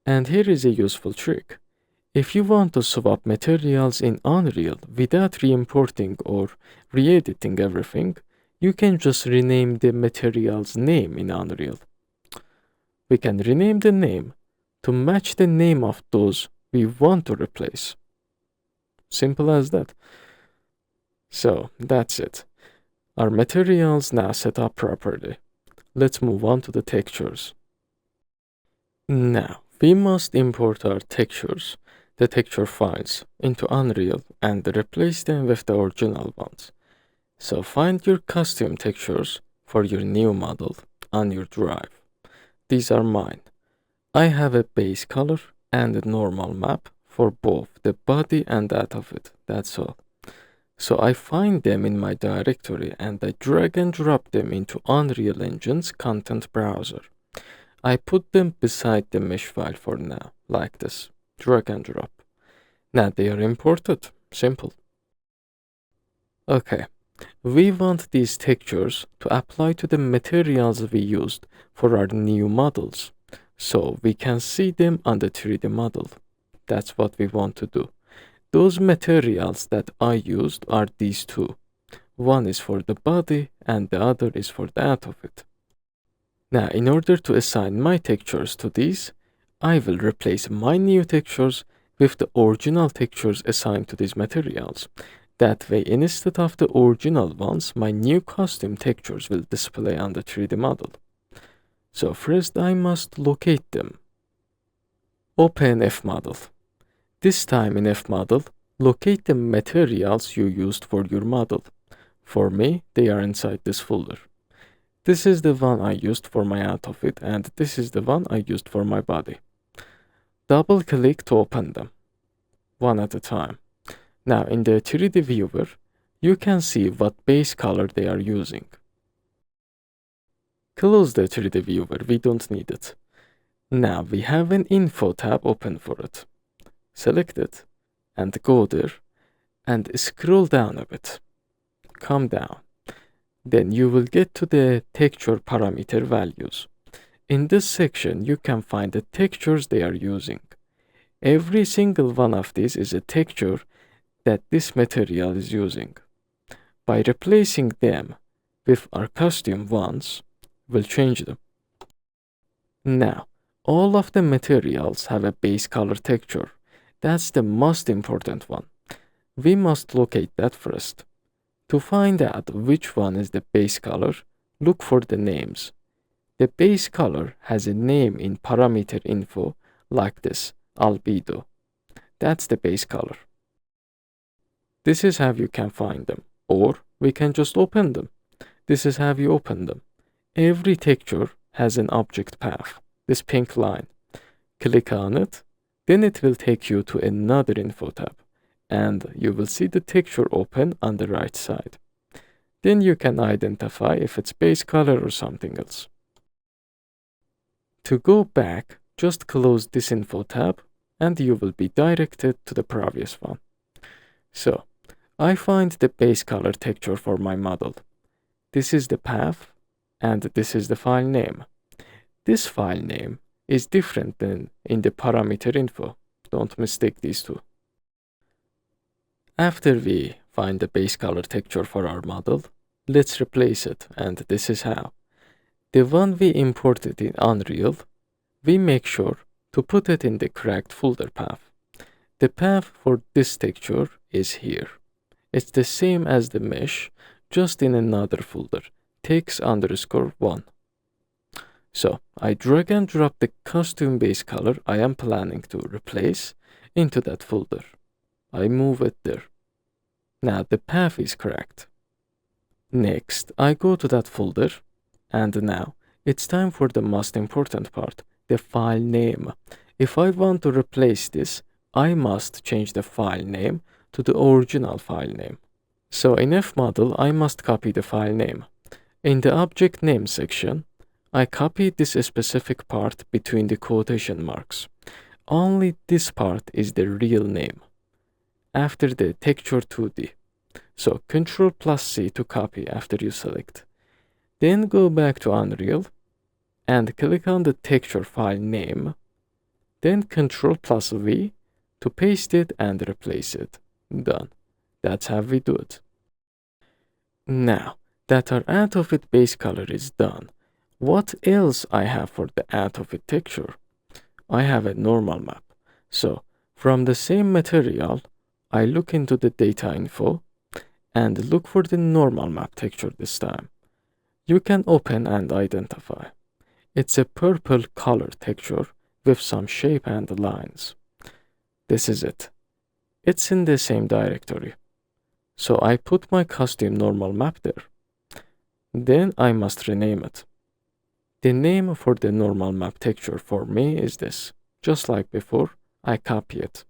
S1: And here is a useful trick. If you want to swap materials in Unreal without re-importing or re-editing everything, you can just rename the material's name in Unreal. We can rename the name to match the name of those we want to replace. Simple as that. So, that's it. Our materials now set up properly. Let's move on to the textures. Now, we must import our textures, the texture files, into Unreal and replace them with the original ones. So find your custom textures for your new model on your drive. These are mine. I have a base color and a normal map for both the body and that of it. That's all. So I find them in my directory and I drag and drop them into Unreal Engine's content browser. I put them beside the mesh file for now, like this. Drag and drop. Now they are imported. Simple. Okay. We want these textures to apply to the materials we used for our new models, so we can see them on the 3D model. That's what we want to do. Those materials that I used are these 2. One is for the body and the other is for the out of it. Now, in order to assign my textures to these, I will replace my new textures with the original textures assigned to these materials. That way, instead of the original ones, my new custom textures will display on the 3D model. So first I must locate them. Open FModel. This time in FModel, locate the materials you used for your model. For me, they are inside this folder. This is the one I used for my out of it, and this is the one I used for my body. Double click to open them, one at a time. Now in the 3D viewer, you can see what base color they are using. Close the 3D viewer, we don't need it. Now we have an info tab open for it. Select it and go there and scroll down a bit. Come down. Then you will get to the texture parameter values. In this section, you can find the textures they are using. Every single one of these is a texture that this material is using. By replacing them with our custom ones, we'll change them. Now, all of the materials have a base color texture. That's the most important one. We must locate that first. To find out which one is the base color, look for the names. The base color has a name in parameter info like this, albedo. That's the base color. This is how you can find them, or we can just open them. This is how you open them. Every texture has an object path, this pink line. Click on it, then it will take you to another info tab, and you will see the texture open on the right side. Then you can identify if it's base color or something else. To go back, just close this info tab, and you will be directed to the previous one. So, I find the base color texture for my model. This is the path, and this is the file name. This file name is different than in the parameter info. Don't mistake these two. After we find the base color texture for our model, let's replace it, and this is how. The one we imported in Unreal, we make sure to put it in the correct folder path. The path for this texture is here. It's the same as the mesh, just in another folder, text_1. So I drag and drop the custom base color I am planning to replace into that folder. I move it there. Now the path is correct. Next, I go to that folder, and now it's time for the most important part, the file name. If I want to replace this, I must change the file name to the original file name. So in FModel, I must copy the file name. In the object name section, I copied this specific part between the quotation marks. Only this part is the real name, after the texture 2D. So Ctrl+C to copy after you select. Then go back to Unreal and click on the texture file name. Then Ctrl+V to paste it and replace it. Done. That's how we do it. Now that our out of it base color is done, what else I have for the out of it texture? I have a normal map. So from the same material, I look into the data info and look for the normal map texture this time. You can open and identify. It's a purple color texture with some shape and lines. This is it. It's in the same directory. So I put my custom normal map there. Then I must rename it. The name for the normal map texture for me is this. Just like before, I copy it.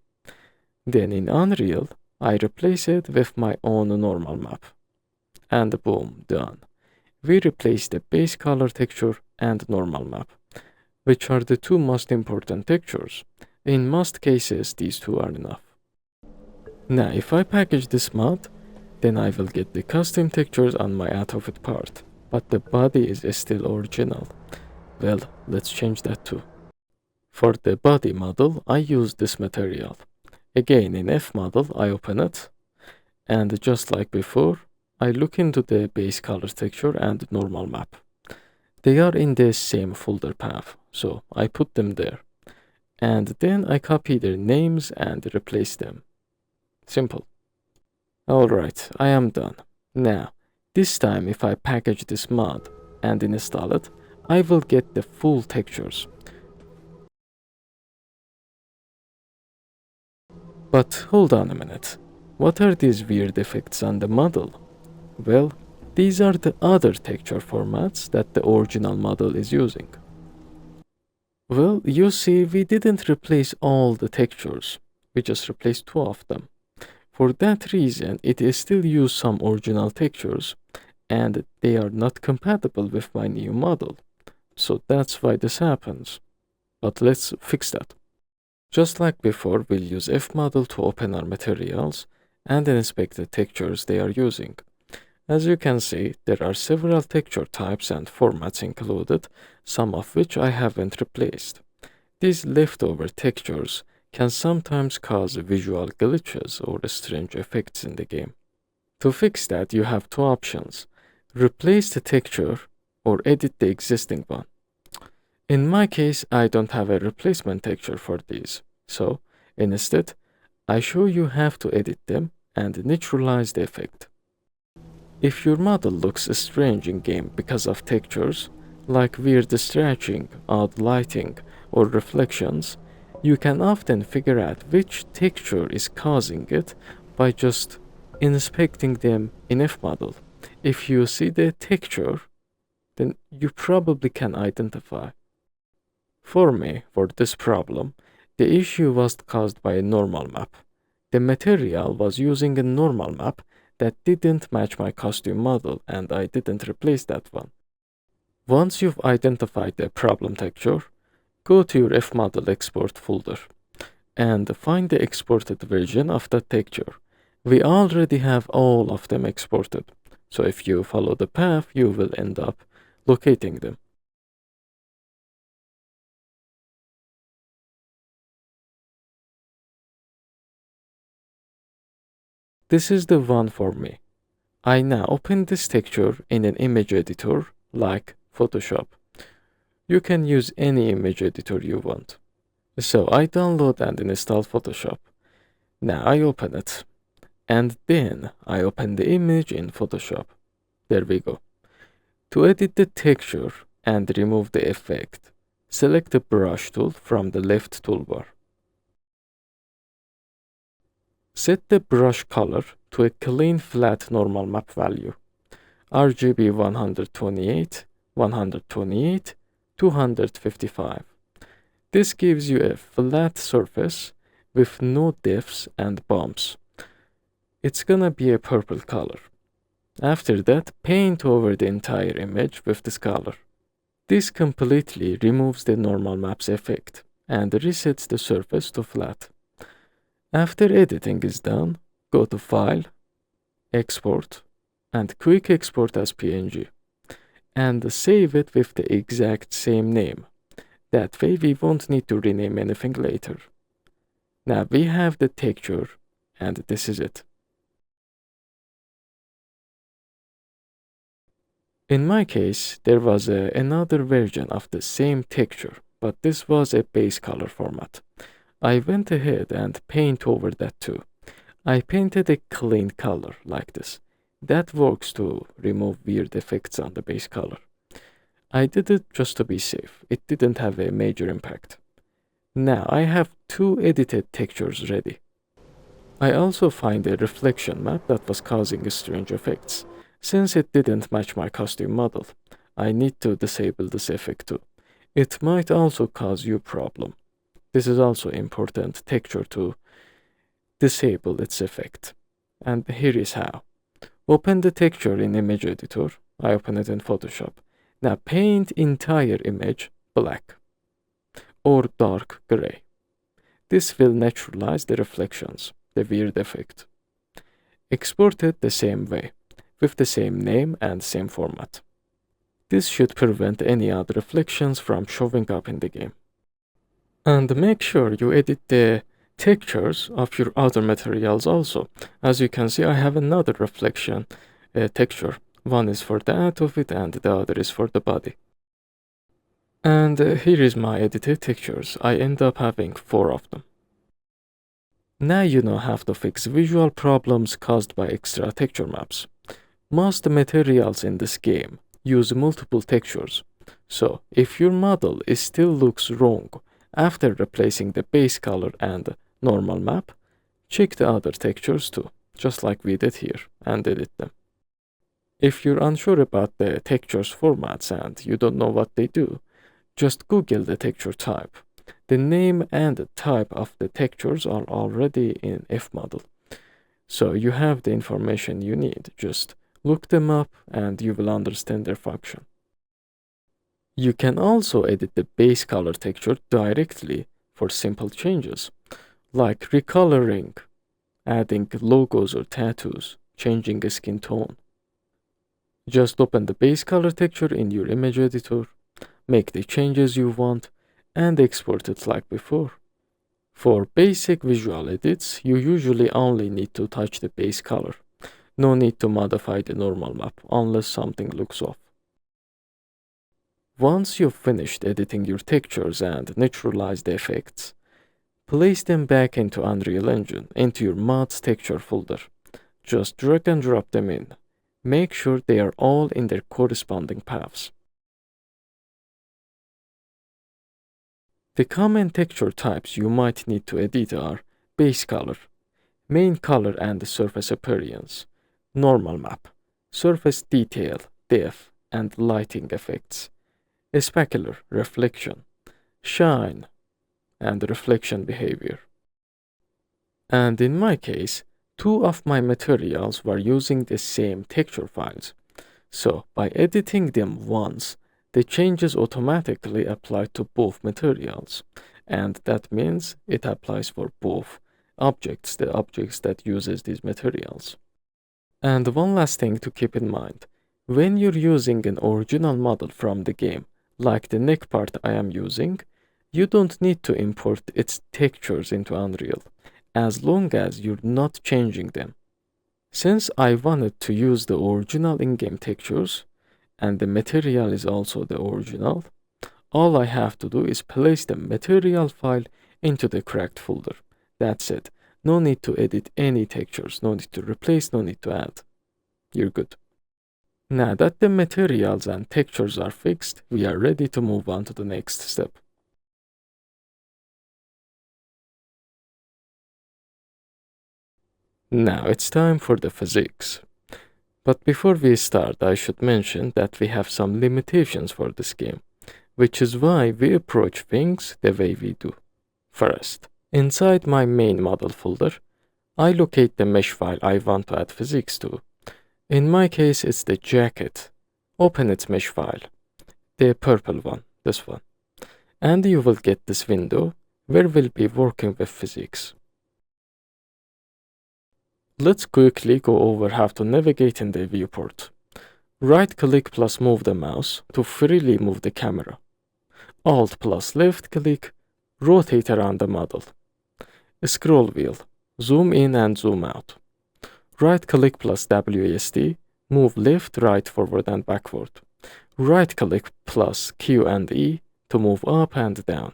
S1: Then in Unreal, I replace it with my own normal map. And boom, done. We replace the base color texture and normal map, which are the two most important textures. In most cases, these two are enough. Now, if I package this mod, then I will get the custom textures on my out of it part, but the body is still original. Well, let's change that too. For the body model, I use this material. Again, in FModel, I open it, and just like before, I look into the base color texture and normal map. They are in the same folder path, so I put them there. And then I copy their names and replace them. Simple. Alright, I am done. Now, this time if I package this mod and install it, I will get the full textures. But hold on a minute. What are these weird effects on the model? Well, these are the other texture formats that the original model is using. Well, you see, we didn't replace all the textures. We just replaced 2 of them. For that reason, it is still use some original textures, and they are not compatible with my new model. So that's why this happens. But let's fix that. Just like before, we'll use FModel to open our materials, and inspect the textures they are using. As you can see, there are several texture types and formats included, some of which I haven't replaced. These leftover textures can sometimes cause visual glitches or strange effects in the game. To fix that, you have two options: replace the texture or edit the existing one. In my case, I don't have a replacement texture for these, so instead, I show you how to edit them and neutralize the effect. If your model looks strange in game because of textures, like weird stretching, odd lighting, or reflections, you can often figure out which texture is causing it by just inspecting them in FModel. If you see the texture, then you probably can identify. For me, for this problem, the issue was caused by a normal map. The material was using a normal map that didn't match my costume model, and I didn't replace that one. Once you've identified the problem texture, go to your FModel export folder and find the exported version of that texture. We already have all of them exported, so if you follow the path, you will end up locating them. This is the one for me. I now open this texture in an image editor like Photoshop. You can use any image editor you want. So I download and install Photoshop. Now I open it. And then I open the image in Photoshop. There we go. To edit the texture and remove the effect, select the brush tool from the left toolbar. Set the brush color to a clean flat normal map value, RGB 128, 128, 255. This gives you a flat surface with no diffs and bumps. It's gonna be a purple color. After that, paint over the entire image with this color. This completely removes the normal map's effect and resets the surface to flat. After editing is done, go to File, Export, and Quick Export as PNG, and save it with the exact same name. That way we won't need to rename anything later. Now we have the texture, and this is it. In my case, there was another version of the same texture, but this was a base color format. I went ahead and paint over that too. I painted a clean color like this. That works to remove weird effects on the base color. I did it just to be safe. It didn't have a major impact. Now I have two edited textures ready. I also find a reflection map that was causing strange effects. Since it didn't match my costume model, I need to disable this effect too. It might also cause you problem. This is also important texture to disable its effect. And here is how. Open the texture in image editor. I open it in Photoshop. Now paint entire image black or dark gray. This will neutralize the reflections, the weird effect. Export it the same way, with the same name and same format. This should prevent any odd reflections from showing up in the game. And make sure you edit the textures of your other materials also. As you can see, I have another reflection texture. One is for the outfit and the other is for the body. And here is my edited textures. I end up having 4 of them. Now you know how to fix visual problems caused by extra texture maps. Most materials in this game use multiple textures. So if your model still looks wrong after replacing the base color and normal map, check the other textures too, just like we did here, and edit them. If you're unsure about the textures formats and you don't know what they do, just Google the texture type. The name and the type of the textures are already in FModel. So you have the information you need. Just look them up and you will understand their function. You can also edit the base color texture directly for simple changes, like recoloring adding logos or tattoos, changing a skin tone. Just open the base color texture in your image editor, make the changes you want, and export it like before. For basic visual edits, you usually only need to touch the base color. No need to modify the normal map unless something looks off. Once you've finished editing your textures and naturalized the effects, place them back into Unreal Engine, into your mods texture folder. Just drag and drop them in. Make sure they are all in their corresponding paths. The common texture types you might need to edit are base color, main color and surface appearance, normal map, surface detail, depth, and lighting effects, specular, reflection, shine, and reflection behavior. And in my case, two of my materials were using the same texture files. So by editing them once, the changes automatically apply to both materials. And that means it applies for both objects, the objects that uses these materials. And one last thing to keep in mind, when you're using an original model from the game, like the neck part I am using, you don't need to import its textures into Unreal, as long as you're not changing them. Since I wanted to use the original in-game textures, and the material is also the original, all I have to do is place the material file into the correct folder. That's it. No need to edit any textures, no need to replace, no need to add. You're good. Now that the materials and textures are fixed, we are ready to move on to the next step. Now it's time for the physics. But before we start, I should mention that we have some limitations for this game, which is why we approach things the way we do. First, inside my main model folder, I locate the mesh file I want to add physics to. In my case, it's the jacket. Open its mesh file, the purple one, this one, and you will get this window where we'll be working with physics. Let's quickly go over how to navigate in the viewport. Right-click plus move the mouse to freely move the camera. Alt plus left-click, rotate around the model. Scroll wheel, zoom in and zoom out. Right-click plus WASD, move left, right, forward and backward. Right-click plus Q and E to move up and down.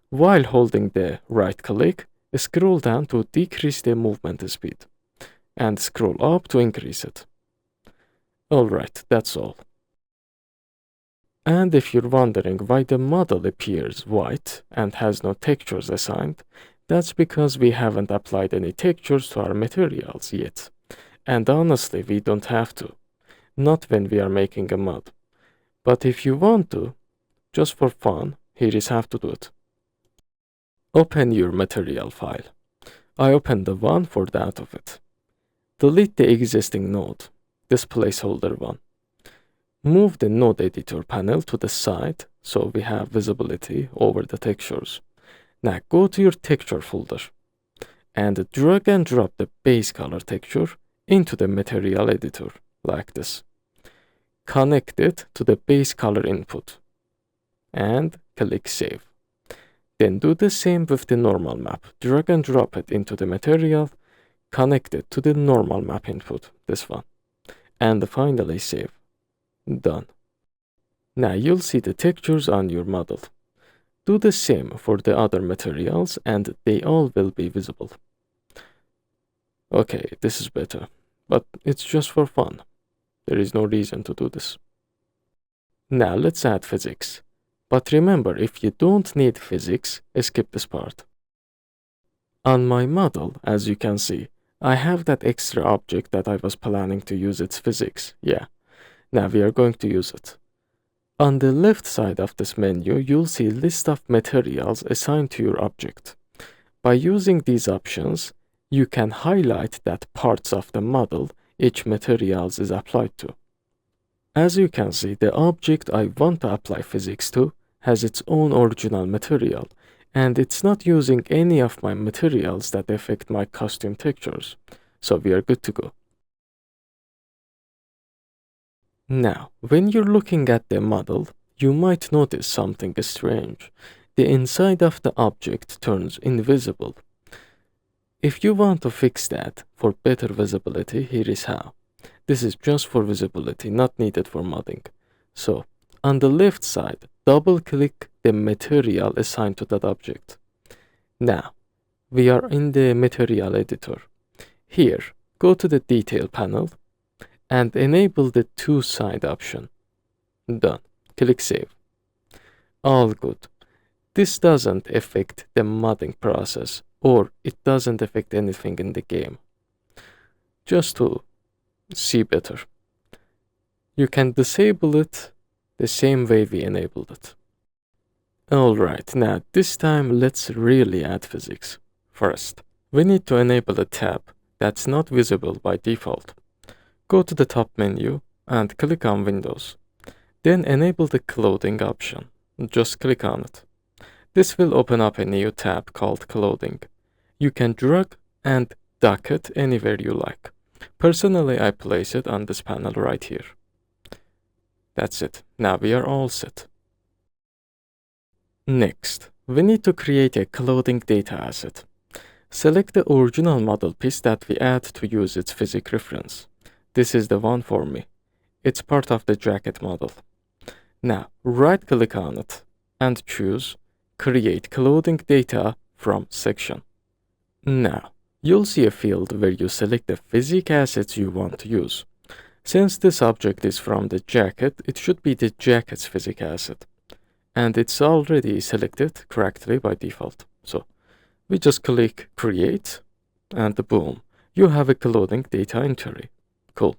S1: While holding the right-click, scroll down to decrease the movement speed, and scroll up to increase it. Alright, that's all. And if you're wondering why the model appears white and has no textures assigned, that's because we haven't applied any textures to our materials yet. And honestly, we don't have to. Not when we are making a mod. But if you want to, just for fun, here is how to do it. Open your material file. I opened the one for the out of it. Delete the existing node, this placeholder one. Move the node editor panel to the side so we have visibility over the textures. Now go to your texture folder and drag and drop the base color texture into the material editor like this. Connect it to the base color input and click save. Then do the same with the normal map. Drag and drop it into the material, connect it to the normal map input, this one, and finally save. Done. Now you'll see the textures on your model. Do the same for the other materials and they all will be visible. Okay, this is better, but it's just for fun. There is no reason to do this. Now let's add physics. But remember, if you don't need physics, skip this part. On my model, as you can see, I have that extra object that I was planning to use its physics, yeah. Now we are going to use it. On the left side of this menu, you'll see a list of materials assigned to your object. By using these options, you can highlight that parts of the model each materials is applied to. As you can see, the object I want to apply physics to has its own original material, And it's not using any of my materials that affect my costume textures, so we are good to go. Now, when you're looking at the model, you might notice something strange. The inside of the object turns invisible. If you want to fix that for better visibility, here is how. This is just for visibility, not needed for modding. So, on the left side, double-click the material assigned to that object. Now, we are in the material editor. Here, go to the detail panel and enable the two-side option. Done. Click Save. All good. This doesn't affect the modding process, or it doesn't affect anything in the game. Just to see better, you can disable it the same way we enabled it. Alright, now this time let's really add physics. First, we need to enable a tab that's not visible by default. Go to the top menu and click on Windows. Then enable the clothing option. Just click on it. This will open up a new tab called Clothing. You can drag and dock it anywhere you like. Personally, I place it on this panel right here. That's it. Now we are all set. Next, we need to create a clothing data asset. Select the original model piece that we add to use its physics reference. This is the one for me. It's part of the jacket model. Now, right-click on it and choose Create Clothing Data from Section. Now, you'll see a field where you select the physics assets you want to use. Since this object is from the jacket, it should be the jacket's physics asset. And it's already selected correctly by default. So, we just click Create, and boom, you have a clothing data entry. Cool.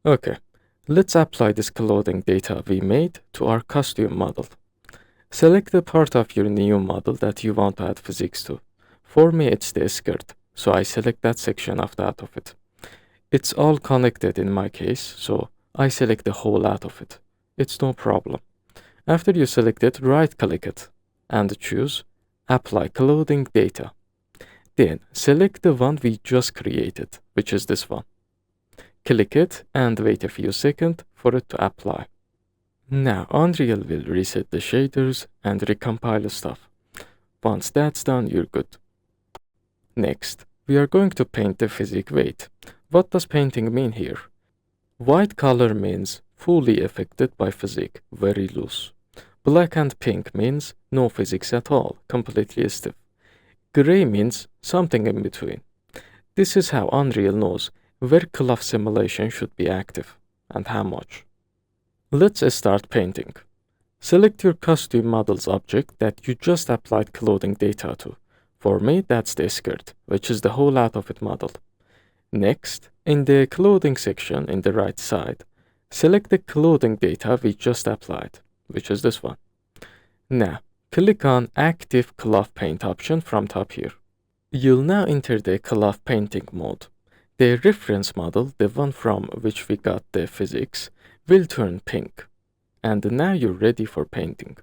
S1: Okay, let's apply this clothing data we made to our costume model. Select the part of your new model that you want to add physics to. For me, it's the skirt, so I select that section of the outfit. It's all connected in my case, so I select the whole outfit. It's no problem. After you select it, right-click it and choose Apply Clothing Data. Then select the one we just created, which is this one. Click it and wait a few seconds for it to apply. Now Unreal will reset the shaders and recompile stuff. Once that's done, you're good. Next, we are going to paint the physics weight. What does painting mean here? White color means fully affected by physics, very loose. Black and pink means no physics at all, completely stiff. Gray means something in between. This is how Unreal knows where cloth simulation should be active and how much. Let's start painting. Select your costume model's object that you just applied clothing data to. For me, that's the skirt, which is the whole outfit model. Next, in the clothing section in the right side, select the clothing data we just applied, which is this one. Now, click on Active Cloth Paint option from top here. You'll now enter the cloth painting mode. The reference model, the one from which we got the physics, will turn pink. And now you're ready for painting.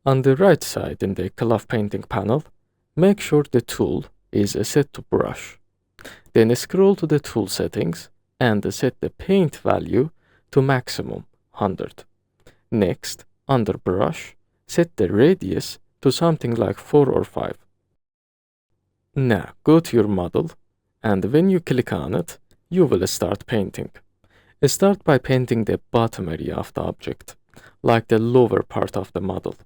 S1: On the right side in the cloth painting panel, make sure the tool is set to brush. Then scroll to the tool settings and set the paint value to maximum 100. Next, under brush, set the radius to something like 4 or 5. Now go to your model, and when you click on it, you will start painting. Start by painting the bottom area of the object, like the lower part of the model.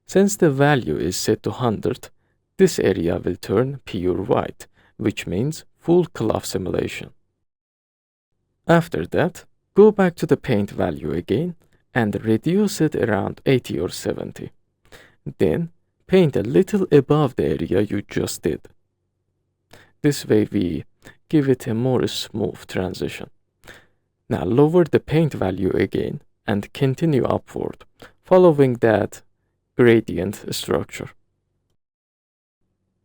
S1: Since the value is set to 100, this area will turn pure white, which means full cloth simulation. After that, go back to the paint value again and reduce it around 80 or 70. Then, paint a little above the area you just did. This way we give it a more smooth transition. Now lower the paint value again and continue upward, following that gradient structure.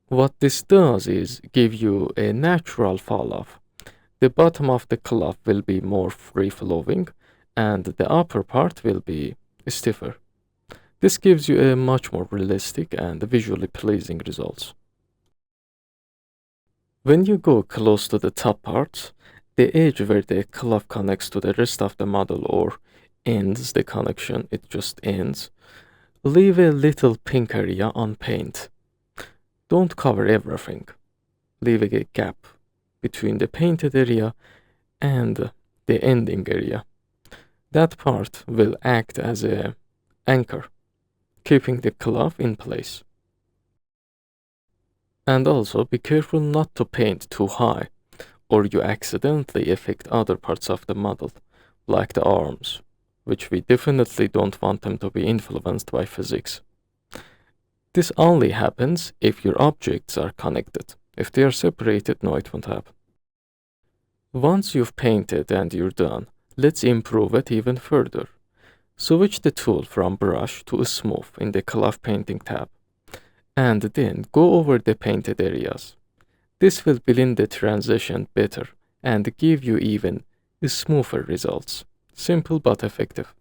S1: What this does is give you a natural fall-off. The bottom of the cloth will be more free-flowing and the upper part will be stiffer. This gives you a much more realistic and visually pleasing results. When you go close to the top part, the edge where the cloth connects to the rest of the model or ends the connection, it just ends, leave a little pink area on paint. Don't cover everything. Leave a gap between the painted area and the ending area. That part will act as an anchor, keeping the cloth in place. And also be careful not to paint too high, or you accidentally affect other parts of the model, like the arms, which we definitely don't want them to be influenced by physics. This only happens if your objects are connected. If they are separated, no, it won't happen. Once you've painted and you're done, let's improve it even further. Switch the tool from brush to smooth in the cloth painting tab, and then go over the painted areas. This will blend the transition better and give you even smoother results. Simple but effective.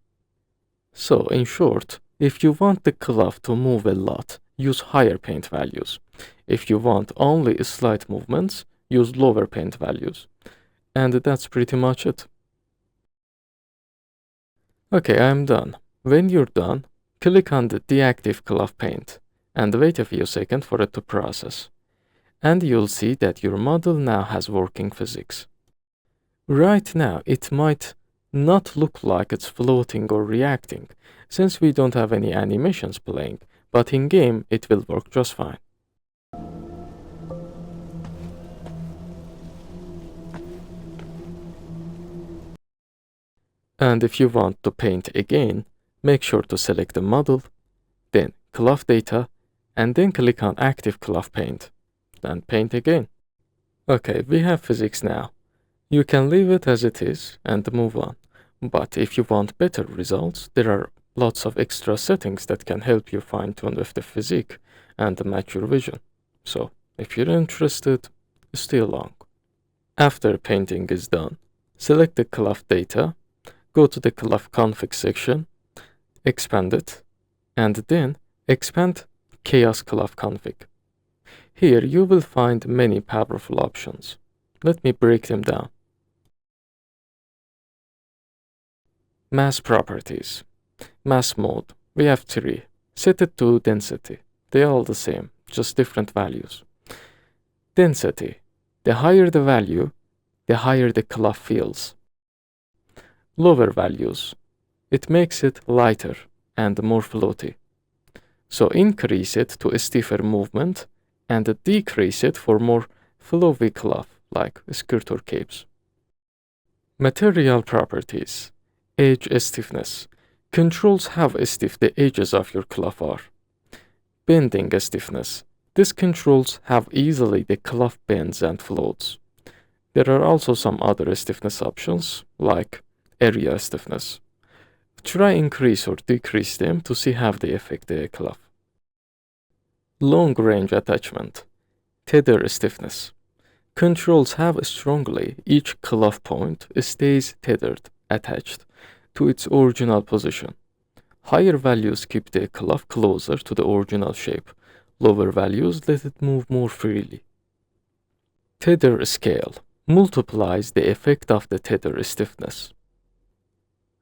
S1: So, in short, if you want the cloth to move a lot, use higher paint values. If you want only slight movements, use lower paint values. And that's pretty much it. Okay, I'm done. When you're done, click on the Deactive Cloth Paint and wait a few seconds for it to process. And you'll see that your model now has working physics. Right now, it might not look like it's floating or reacting, since we don't have any animations playing, but in-game it will work just fine. And if you want to paint again, make sure to select the model, then Cloth Data, and then click on Active Cloth Paint, then paint again. Okay, we have physics now. You can leave it as it is and move on. But if you want better results, there are lots of extra settings that can help you fine-tune with the physics and match your vision. So, if you're interested, stay along. After painting is done, select the cloth data, go to the cloth config section, expand it, and then expand chaos cloth config. Here you will find many powerful options. Let me break them down. Mass properties. Mass mode. We have 3. Set it to density. They are all the same, just different values. Density. The higher the value, the higher the cloth feels. Lower values. It makes it lighter and more floaty. So increase it to a stiffer movement and decrease it for more flowy cloth like skirt or capes. Material properties. Edge stiffness. Controls how stiff the edges of your cloth are. Bending stiffness. This controls how easily the cloth bends and floats. There are also some other stiffness options, like area stiffness. Try increase or decrease them to see how they affect the cloth. Long range attachment. Tether stiffness. Controls how strongly each cloth point stays tethered, attached to its original position. Higher values keep the cloth closer to the original shape. Lower values let it move more freely. Tether scale multiplies the effect of the tether stiffness.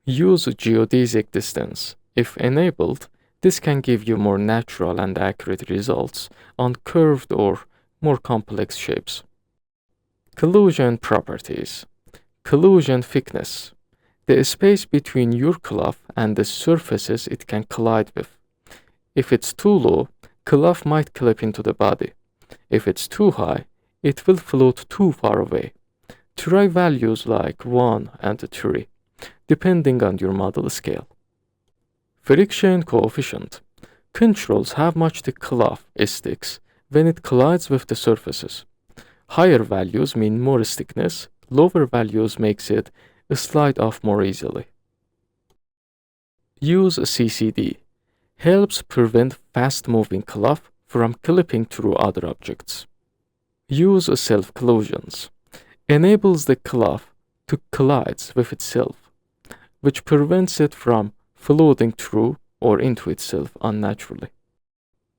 S1: Use geodesic distance. If enabled, this can give you more natural and accurate results on curved or more complex shapes. Collision properties. Collision thickness. The space between your cloth and the surfaces it can collide with. If it's too low, cloth might clip into the body. If it's too high, it will float too far away. Try values like 1 and 3, depending on your model scale. Friction coefficient controls how much the cloth sticks when it collides with the surfaces. Higher values mean more stiffness, lower values makes it slide off more easily. Use CCD. Helps prevent fast-moving cloth from clipping through other objects. Use self-collisions. Enables the cloth to collide with itself, which prevents it from floating through or into itself unnaturally.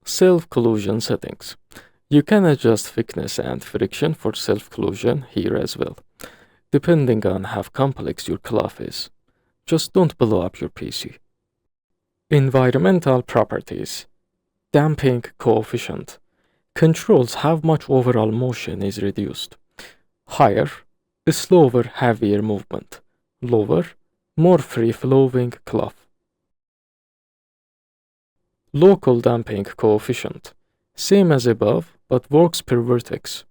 S1: Self-collusion settings. You can adjust thickness and friction for self-collusion here as well, depending on how complex your cloth is. Just don't blow up your PC. Environmental properties. Damping coefficient controls how much overall motion is reduced. Higher, slower, heavier movement. Lower, more free-flowing cloth. Local damping coefficient. Same as above, but works per vertex,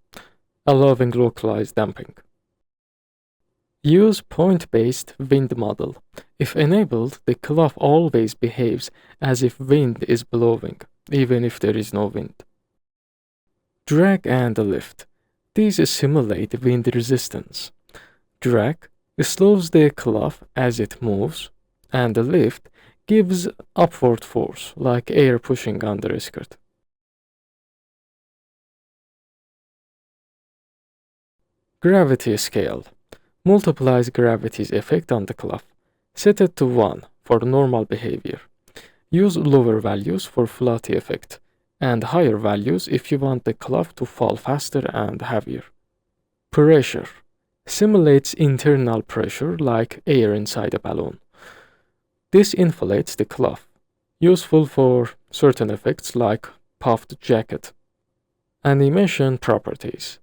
S1: allowing localized damping. Use point-based wind model. If enabled, the cloth always behaves as if wind is blowing, even if there is no wind. Drag and lift. These simulate wind resistance. Drag slows the cloth as it moves, and the lift gives upward force, like air pushing under a skirt. Gravity scale multiplies gravity's effect on the cloth. Set it to 1 for normal behavior. Use lower values for floaty effect, and higher values if you want the cloth to fall faster and heavier. Pressure simulates internal pressure like air inside a balloon. This inflates the cloth, useful for certain effects like puffed jacket. Animation properties.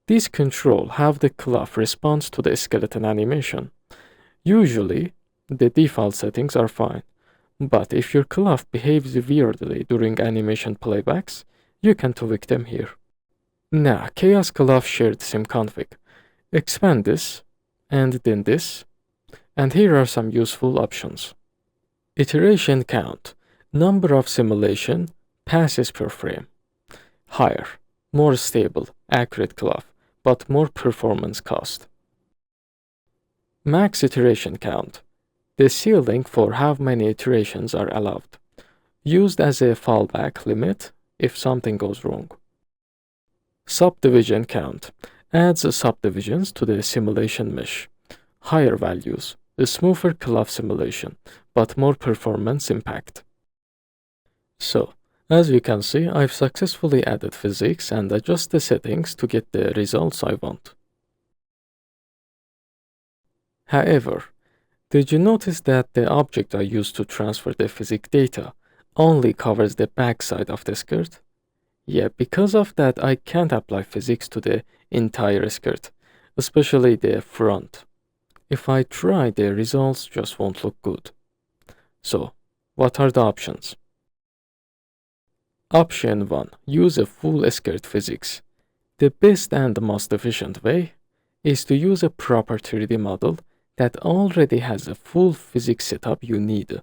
S1: These control how the cloth responds to the skeleton animation. Usually, the default settings are fine, but if your cloth behaves weirdly during animation playbacks, you can tweak them here. Now, Chaos Cloth Shared Sim config. Expand this, and then this, and here are some useful options. Iteration count, number of simulation passes per frame. Higher, more stable, accurate cloth, but more performance cost. Max iteration count, the ceiling for how many iterations are allowed, used as a fallback limit if something goes wrong. Subdivision count, adds subdivisions to the simulation mesh. Higher values, a smoother cloth simulation, but more performance impact. So, as you can see, I've successfully added physics and adjust the settings to get the results I want. However, did you notice that the object I used to transfer the physics data only covers the backside of the skirt? Yeah, because of that, I can't apply physics to the entire skirt, especially the front. If I try, the results just won't look good. So, what are the options? Option 1. Use a full skirt physics. The best and most efficient way is to use a proper 3D model that already has a full physics setup you need.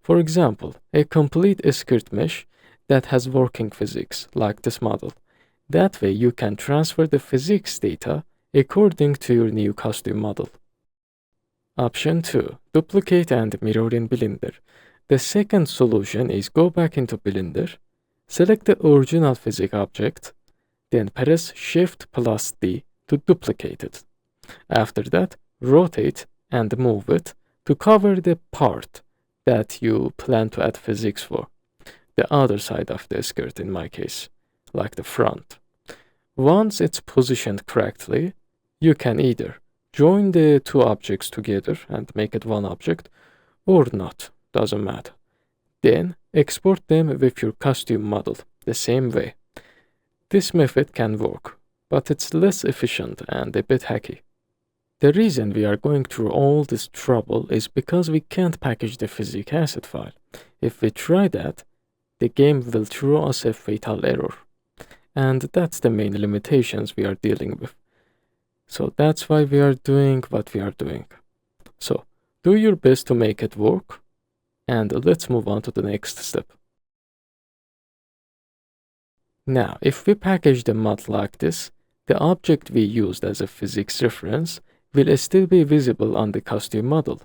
S1: For example, a complete skirt mesh that has working physics, like this model. That way you can transfer the physics data according to your new costume model. Option 2. Duplicate and mirror in Blender. The second solution is go back into Blender, select the original physics object, then press Shift plus D to duplicate it. After that, rotate and move it to cover the part that you plan to add physics for. The other side of the skirt in my case, like the front. Once it's positioned correctly, you can either join the two objects together and make it one object, or not, doesn't matter. Then export them with your costume model the same way. This method can work, but it's less efficient and a bit hacky. The reason we are going through all this trouble is because we can't package the physics asset file. If we try that, the game will throw us a fatal error. And that's the main limitations we are dealing with. So that's why we are doing what we are doing. So, do your best to make it work, and let's move on to the next step. Now, if we package the mod like this, the object we used as a physics reference will still be visible on the costume model.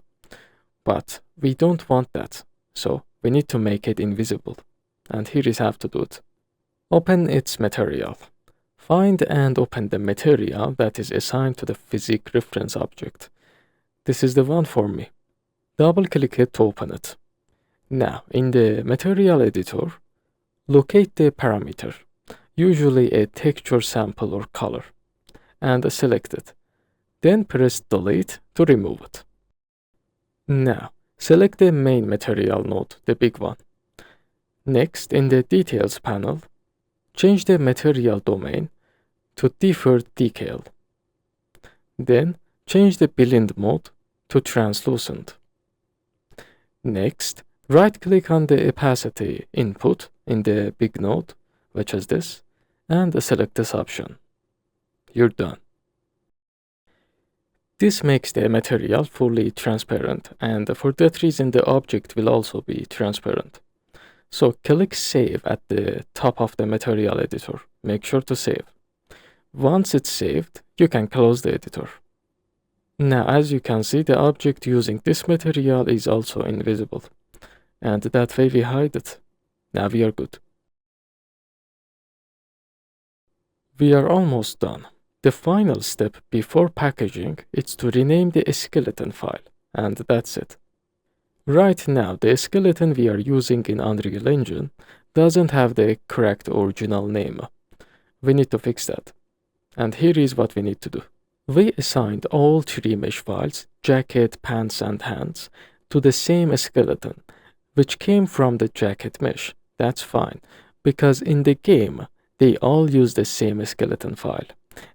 S1: But we don't want that, so we need to make it invisible. And here is how to do it. Open its material. Find and open the material that is assigned to the physics reference object. This is the one for me. Double-click it to open it. Now, in the material editor, locate the parameter, usually a texture sample or color, and select it. Then press delete to remove it. Now, select the main material node, the big one. Next, in the details panel, change the material domain to deferred decal. Then, change the blend mode to translucent. Next, right-click on the opacity input in the big node, which is this, and select this option. You're done. This makes the material fully transparent, and for that reason the object will also be transparent. So click Save at the top of the material editor. Make sure to save. Once it's saved, you can close the editor. Now, as you can see, the object using this material is also invisible, and that way we hide it. Now we are good. We are almost done. The final step before packaging is to rename the skeleton file, and that's it. Right now, the skeleton we are using in Unreal Engine doesn't have the correct original name. We need to fix that. And here is what we need to do. We assigned all three mesh files, jacket, pants, and hands, to the same skeleton, which came from the jacket mesh. That's fine, because in the game, they all use the same skeleton file.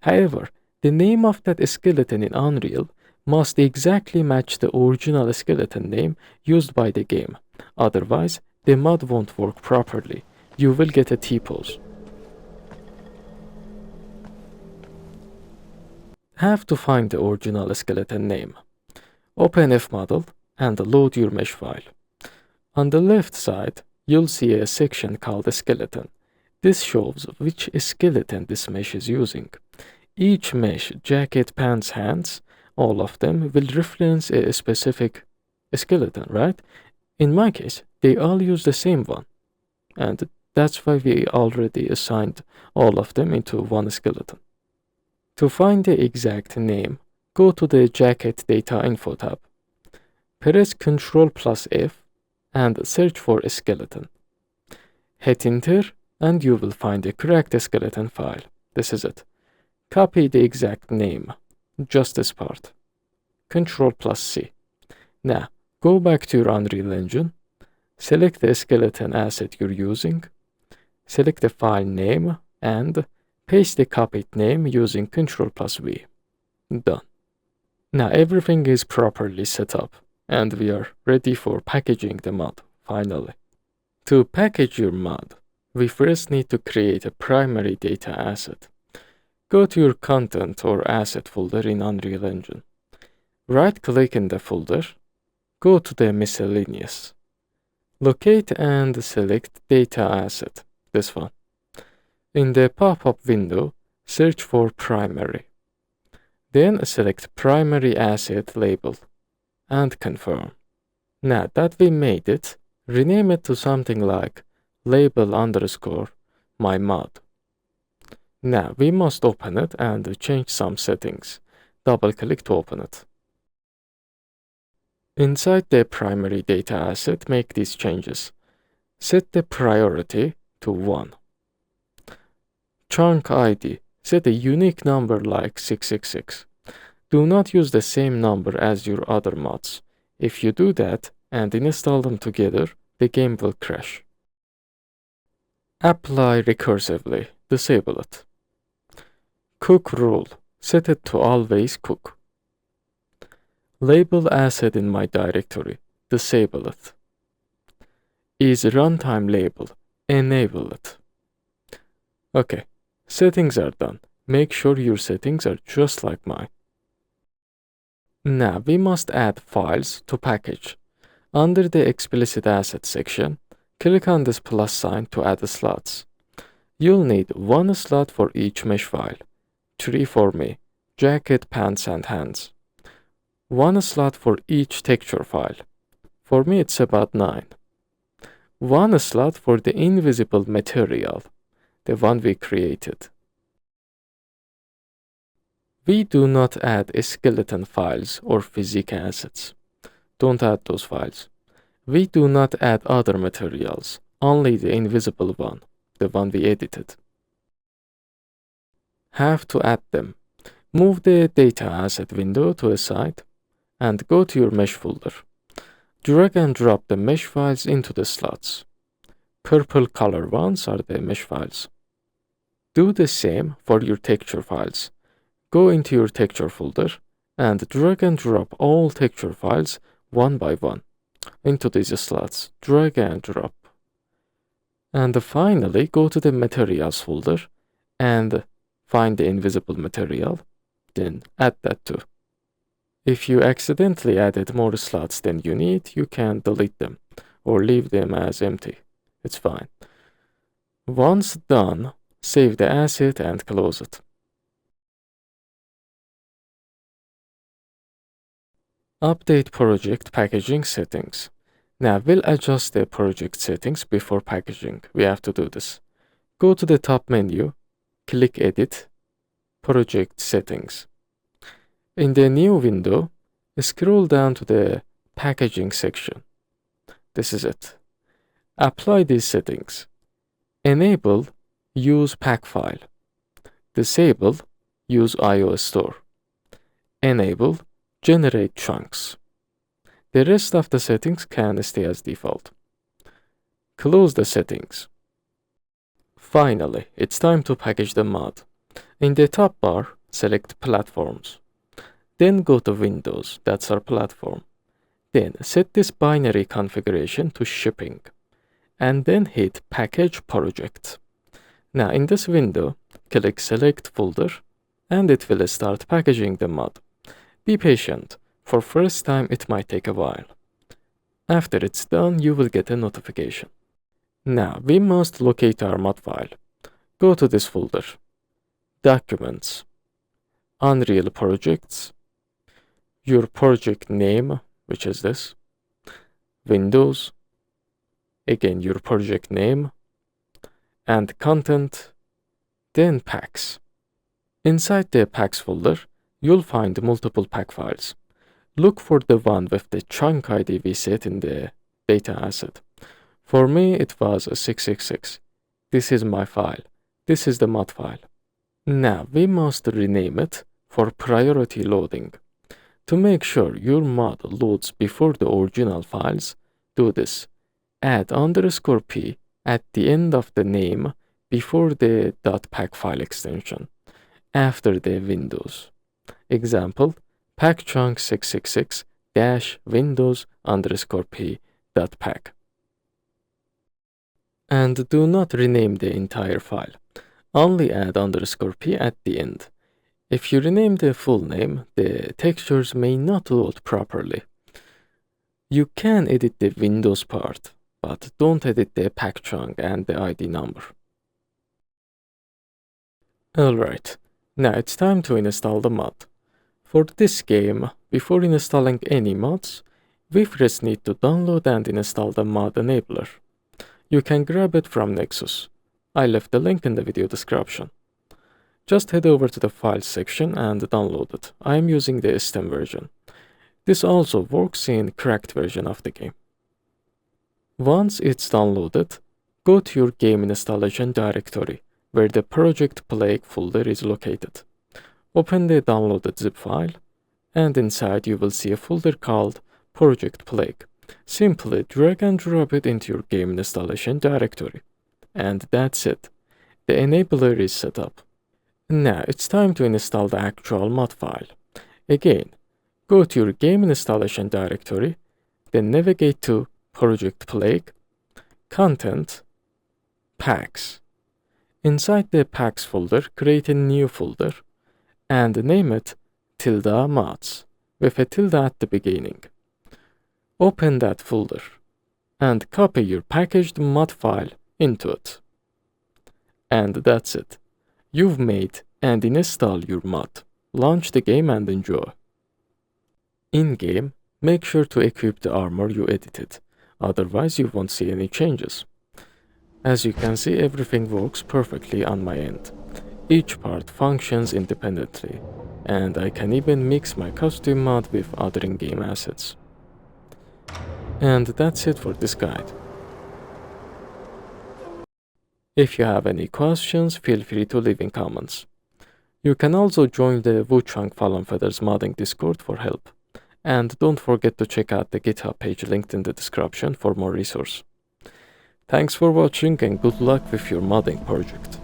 S1: However, the name of that skeleton in Unreal must exactly match the original skeleton name used by the game. Otherwise, the mod won't work properly. You will get a T-pose. Have to find the original skeleton name. Open FModel and load your mesh file. On the left side, you'll see a section called skeleton. This shows which skeleton this mesh is using. Each mesh, jacket, pants, hands, all of them will reference a specific skeleton, right? In my case, they all use the same one. And that's why we already assigned all of them into one skeleton. To find the exact name, go to the Jacket Data Info tab. Press Ctrl+F and search for a skeleton. Hit Enter and you will find the correct skeleton file. This is it. Copy the exact name, just this part. Ctrl+C. Now, go back to your Unreal Engine, select the skeleton asset you're using, select the file name, and paste the copied name using Ctrl+V. Done. Now everything is properly set up, and we are ready for packaging the mod, finally. To package your mod, we first need to create a primary data asset. Go to your content or asset folder in Unreal Engine. Right-click in the folder, go to the miscellaneous. Locate and select data asset, this one. In the pop-up window, search for primary. Then select primary asset label and confirm. Now that we made it, rename it to something like label_my mod. Now we must open it and change some settings. Double-click to open it. Inside the primary data asset, make these changes. Set the priority to 1. Chunk ID, set a unique number like 666. Do not use the same number as your other mods. If you do that and install them together, the game will crash. Apply recursively, disable it. Cook rule, set it to always cook. Label asset in my directory, disable it. Is runtime label, enable it. Okay, settings are done. Make sure your settings are just like mine. Now we must add files to package. Under the explicit asset section, click on this plus sign to add slots. You'll need 1 slot for each mesh file, 3 for me, jacket, pants, and hands. 1 slot for each texture file. For me it's about 9. 1 slot for the invisible material, the one we created. We do not add skeleton files or physics assets. Don't add those files. We do not add other materials, only the invisible one, the one we edited. Have to add them. Move the data asset window to a side and go to your mesh folder. Drag and drop the mesh files into the slots. Purple color ones are the mesh files. Do the same for your texture files. Go into your texture folder and drag and drop all texture files one by one into these slots. Drag and drop. And finally, go to the materials folder and find the invisible material, then add that too. If you accidentally added more slots than you need, you can delete them or leave them as empty. It's fine. Once done, save the asset and close it. Update project packaging settings. Now we'll adjust the project settings before packaging. We have to do this. Go to the top menu, click Edit, Project Settings. In the new window, scroll down to the Packaging section. This is it. Apply these settings. Enable Use Pack File. Disable Use IO Store. Enable Generate Chunks. The rest of the settings can stay as default. Close the settings. Finally, it's time to package the mod. In the top bar, select Platforms. Then go to Windows, that's our platform. Then set this binary configuration to Shipping. And then hit Package Project. Now in this window, click Select Folder, and it will start packaging the mod. Be patient. For first time, it might take a while. After it's done, you will get a notification. Now, we must locate our mod file. Go to this folder. Documents. Unreal Projects. Your project name, which is this. Windows. Again, your project name. And content. Then packs. Inside the packs folder, you'll find multiple pack files. Look for the one with the chunk ID we set in the data asset. For me, it was 666. This is my file. This is the mod file. Now, we must rename it for priority loading. To make sure your mod loads before the original files, do this. Add _p at the end of the name before the .pack file extension, after the Windows. Example, packchunk 666 -windows _p.pack. And do not rename the entire file. Only add _p at the end. If you rename the full name, the textures may not load properly. You can edit the Windows part, but don't edit the packchunk and the ID number. Alright, now it's time to install the mod. For this game, before installing any mods, we first need to download and install the mod enabler. You can grab it from Nexus. I left the link in the video description. Just head over to the Files section and download it. I am using the STEM version. This also works in cracked version of the game. Once it's downloaded, go to your game installation directory, where the Project Plague folder is located. Open the downloaded zip file, and inside you will see a folder called Project Plague. Simply drag and drop it into your game installation directory. And that's it. The enabler is set up. Now it's time to install the actual mod file. Again, go to your game installation directory, then navigate to Project Plague, Content, Packs. Inside the Packs folder, create a new folder and name it ~mods with a tilde at the beginning. Open that folder and copy your packaged mod file into it. And that's it. You've made and installed your mod. Launch the game and enjoy. In-game, make sure to equip the armor you edited, otherwise you won't see any changes. As you can see, everything works perfectly on my end. Each part functions independently, and I can even mix my costume mod with other in-game assets. And that's it for this guide. If you have any questions, feel free to leave in comments. You can also join the Wuchang Fallen Feathers modding Discord for help. And don't forget to check out the GitHub page linked in the description for more resources. Thanks for watching and good luck with your modding project.